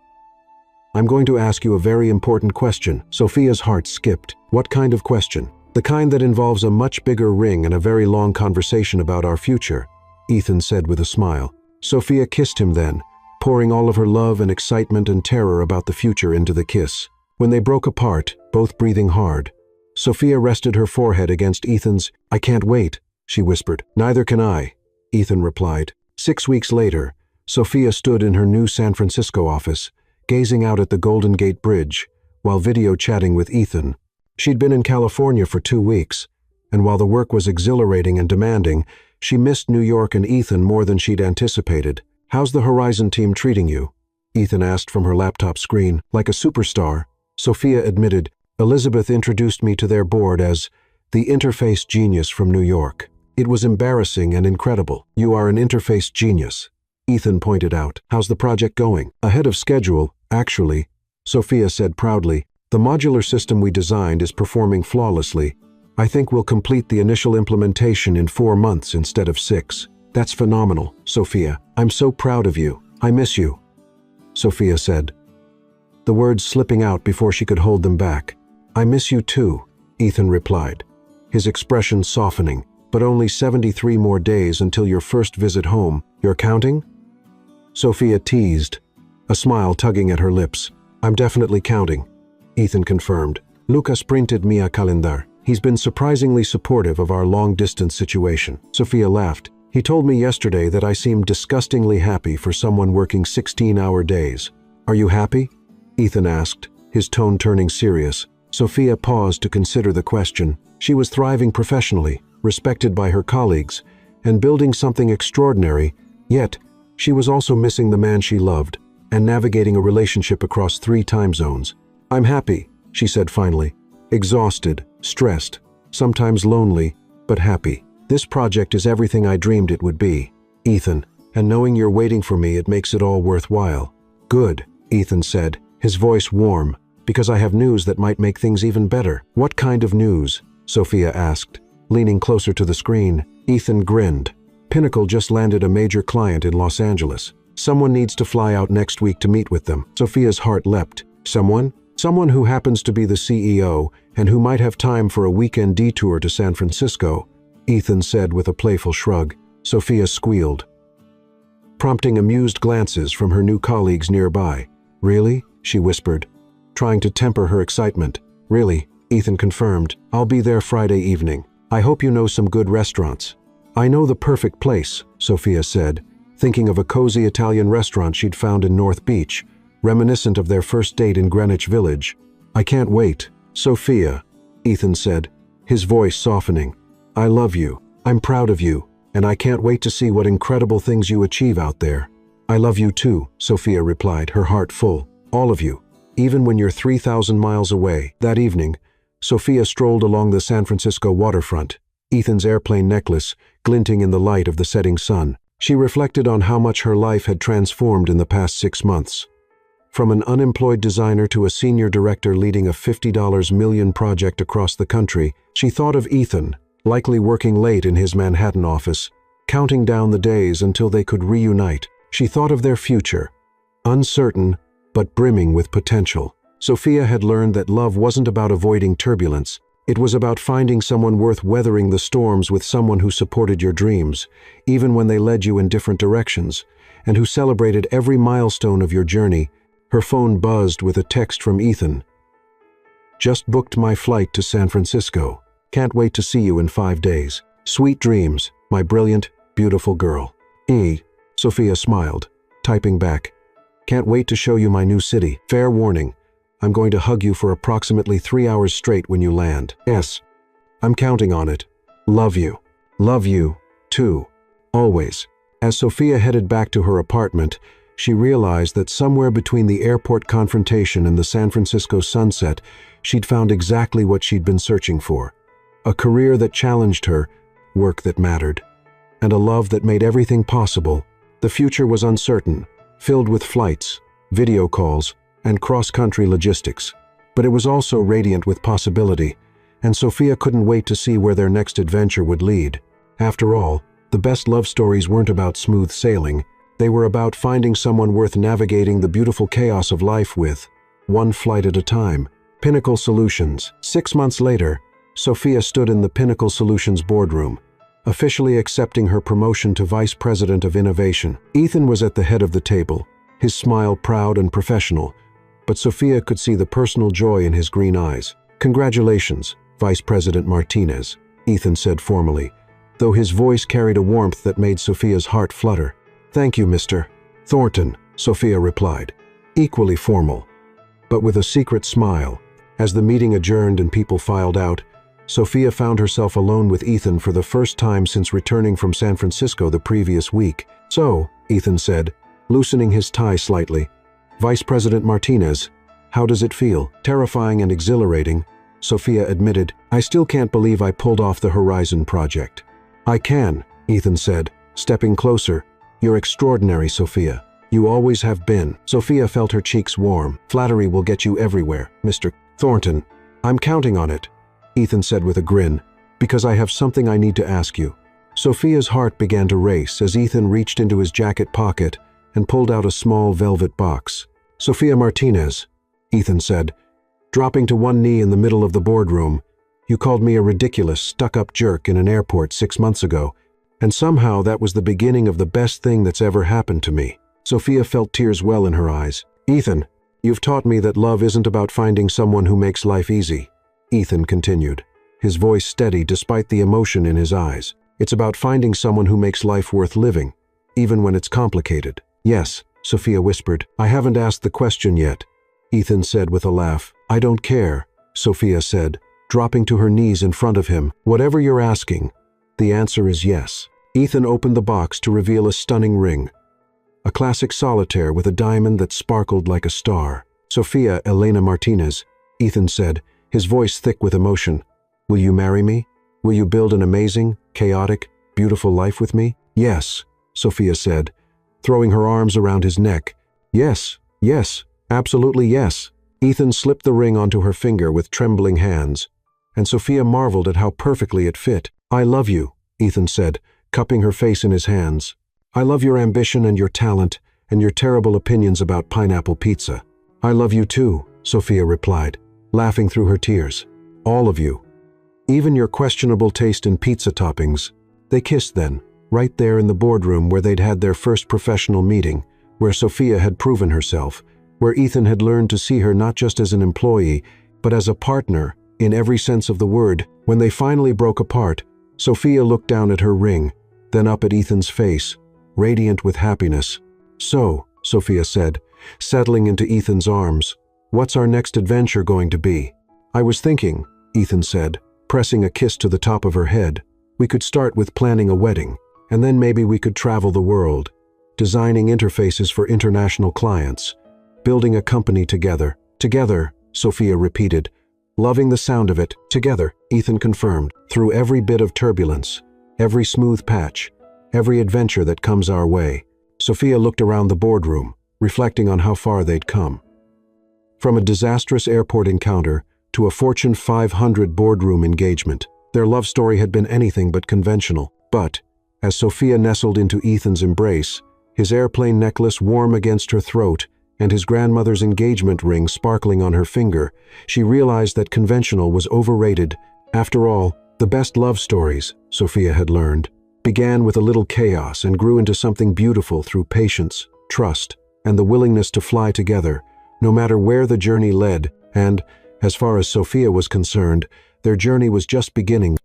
I'm going to ask you a very important question." Sophia's heart skipped. "What kind of question?" "The kind that involves a much bigger ring and a very long conversation about our future," Ethan said with a smile. Sophia kissed him then, pouring all of her love and excitement and terror about the future into the kiss. When they broke apart, both breathing hard, Sophia rested her forehead against Ethan's. "I can't wait," she whispered. "Neither can I," Ethan replied. 6 weeks later, Sophia stood in her new San Francisco office, gazing out at the Golden Gate Bridge, while video chatting with Ethan. She'd been in California for 2 weeks, and while the work was exhilarating and demanding, she missed New York and Ethan more than she'd anticipated. "How's the Horizon team treating you?" Ethan asked from her laptop screen. "Like a superstar," Sophia admitted. "Elizabeth introduced me to their board as the interface genius from New York. It was embarrassing and incredible." "You are an interface genius," Ethan pointed out. "How's the project going?" "Ahead of schedule, actually," Sophia said proudly. "The modular system we designed is performing flawlessly. I think we'll complete the initial implementation in 4 months instead of 6. "That's phenomenal, Sophia. I'm so proud of you. I miss you," Sophia said, the words slipping out before she could hold them back. "I miss you too," Ethan replied, his expression softening. "But only 73 more days until your first visit home. You're counting?" Sophia teased, a smile tugging at her lips. "I'm definitely counting," Ethan confirmed. "Lucas printed me a calendar. He's been surprisingly supportive of our long-distance situation." Sophia laughed. "He told me yesterday that I seemed disgustingly happy for someone working 16-hour days." "Are you happy?" Ethan asked, his tone turning serious. Sophia paused to consider the question. She was thriving professionally, respected by her colleagues, and building something extraordinary, yet she was also missing the man she loved and navigating a relationship across 3 time zones. "I'm happy," she said finally. "Exhausted, stressed, sometimes lonely, but happy. This project is everything I dreamed it would be, Ethan, and knowing you're waiting for me, it makes it all worthwhile." "Good," Ethan said, his voice warm, "because I have news that might make things even better." "What kind of news?" Sophia asked, leaning closer to the screen. Ethan grinned. "Pinnacle just landed a major client in Los Angeles. Someone needs to fly out next week to meet with them." Sophia's heart leapt. "Someone?" "Someone who happens to be the CEO and who might have time for a weekend detour to San Francisco," Ethan said with a playful shrug. Sophia squealed, prompting amused glances from her new colleagues nearby. "Really?" she whispered, trying to temper her excitement. "Really," Ethan confirmed. "I'll be there Friday evening. I hope you know some good restaurants." "I know the perfect place," Sophia said, thinking of a cozy Italian restaurant she'd found in North Beach, reminiscent of their first date in Greenwich Village. "I can't wait." "Sophia," Ethan said, his voice softening. "I love you. I'm proud of you, and I can't wait to see what incredible things you achieve out there." "I love you too," Sophia replied, her heart full. "All of you, even when you're 3,000 miles away." That evening, Sophia strolled along the San Francisco waterfront, Ethan's airplane necklace glinting in the light of the setting sun. She reflected on how much her life had transformed in the past 6 months. From an unemployed designer to a senior director leading a $50 million project across the country, she thought of Ethan, likely working late in his Manhattan office, counting down the days until they could reunite. She thought of their future, uncertain but brimming with potential. Sophia had learned that love wasn't about avoiding turbulence, It was about finding someone worth weathering the storms with, someone who supported your dreams, even when they led you in different directions, and who celebrated every milestone of your journey. Her phone buzzed with a text from Ethan. "Just booked my flight to San Francisco. Can't wait to see you in 5 days. Sweet dreams, my brilliant, beautiful girl." Sophia smiled, typing back. "Can't wait to show you my new city. Fair warning, I'm going to hug you for approximately 3 hours straight when you land. Yes, I'm counting on it. Love you. Love you, too. Always." As Sophia headed back to her apartment, she realized that somewhere between the airport confrontation and the San Francisco sunset, she'd found exactly what she'd been searching for. A career that challenged her, work that mattered, and a love that made everything possible. The future was uncertain, filled with flights, video calls, and cross-country logistics. But it was also radiant with possibility, and Sophia couldn't wait to see where their next adventure would lead. After all, the best love stories weren't about smooth sailing. They were about finding someone worth navigating the beautiful chaos of life with, one flight at a time. Pinnacle Solutions. 6 months later, Sophia stood in the Pinnacle Solutions boardroom, officially accepting her promotion to Vice President of Innovation. Ethan was at the head of the table, his smile proud and professional, but Sophia could see the personal joy in his green eyes. "Congratulations, Vice President Martinez," Ethan said formally, though his voice carried a warmth that made Sophia's heart flutter. "Thank you, Mr. Thornton," Sophia replied, equally formal, but with a secret smile. As the meeting adjourned and people filed out, Sophia found herself alone with Ethan for the first time since returning from San Francisco the previous week. "So," Ethan said, loosening his tie slightly, "Vice President Martinez, how does it feel?" "Terrifying and exhilarating," Sophia admitted. "I still can't believe I pulled off the Horizon project." "I can," Ethan said, stepping closer. "You're extraordinary, Sophia. You always have been." Sophia felt her cheeks warm. "Flattery will get you everywhere, Mr. Thornton." "I'm counting on it," Ethan said with a grin, "because I have something I need to ask you." Sophia's heart began to race as Ethan reached into his jacket pocket and pulled out a small velvet box. "Sophia Martinez," Ethan said, dropping to one knee in the middle of the boardroom, "you called me a ridiculous, stuck-up jerk in an airport 6 months ago, and somehow that was the beginning of the best thing that's ever happened to me." Sophia felt tears well in her eyes. "Ethan, you've taught me that love isn't about finding someone who makes life easy," Ethan continued, his voice steady despite the emotion in his eyes. "It's about finding someone who makes life worth living, even when it's complicated." "Yes," Sophia whispered. "I haven't asked the question yet," Ethan said with a laugh. "I don't care," Sophia said, dropping to her knees in front of him. "Whatever you're asking, the answer is yes." Ethan opened the box to reveal a stunning ring, a classic solitaire with a diamond that sparkled like a star. "Sophia Elena Martinez," Ethan said, his voice thick with emotion. "Will you marry me? Will you build an amazing, chaotic, beautiful life with me?" "Yes," Sophia said, throwing her arms around his neck. "Yes, yes, absolutely yes." Ethan slipped the ring onto her finger with trembling hands, and Sophia marveled at how perfectly it fit. "I love you," Ethan said, cupping her face in his hands. "I love your ambition and your talent and your terrible opinions about pineapple pizza." "I love you too," Sophia replied, laughing through her tears. "All of you. Even your questionable taste in pizza toppings." They kissed then, right there in the boardroom where they'd had their first professional meeting, where Sophia had proven herself, where Ethan had learned to see her not just as an employee, but as a partner, in every sense of the word. When they finally broke apart, Sophia looked down at her ring, then up at Ethan's face, radiant with happiness. "So," Sophia said, settling into Ethan's arms, "what's our next adventure going to be?" "I was thinking," Ethan said, pressing a kiss to the top of her head, "we could start with planning a wedding, and then maybe we could travel the world, designing interfaces for international clients, building a company together." "Together," Sophia repeated, loving the sound of it. "Together," Ethan confirmed, "through every bit of turbulence, every smooth patch, every adventure that comes our way." Sophia looked around the boardroom, reflecting on how far they'd come. From a disastrous airport encounter to a Fortune 500 boardroom engagement, their love story had been anything but conventional. But, as Sophia nestled into Ethan's embrace, his airplane necklace warm against her throat and his grandmother's engagement ring sparkling on her finger, she realized that conventional was overrated After all, the best love stories, Sophia had learned, began with a little chaos and grew into something beautiful through patience, trust, and the willingness to fly together, no matter where the journey led, and, as far as Sophia was concerned, their journey was just beginning.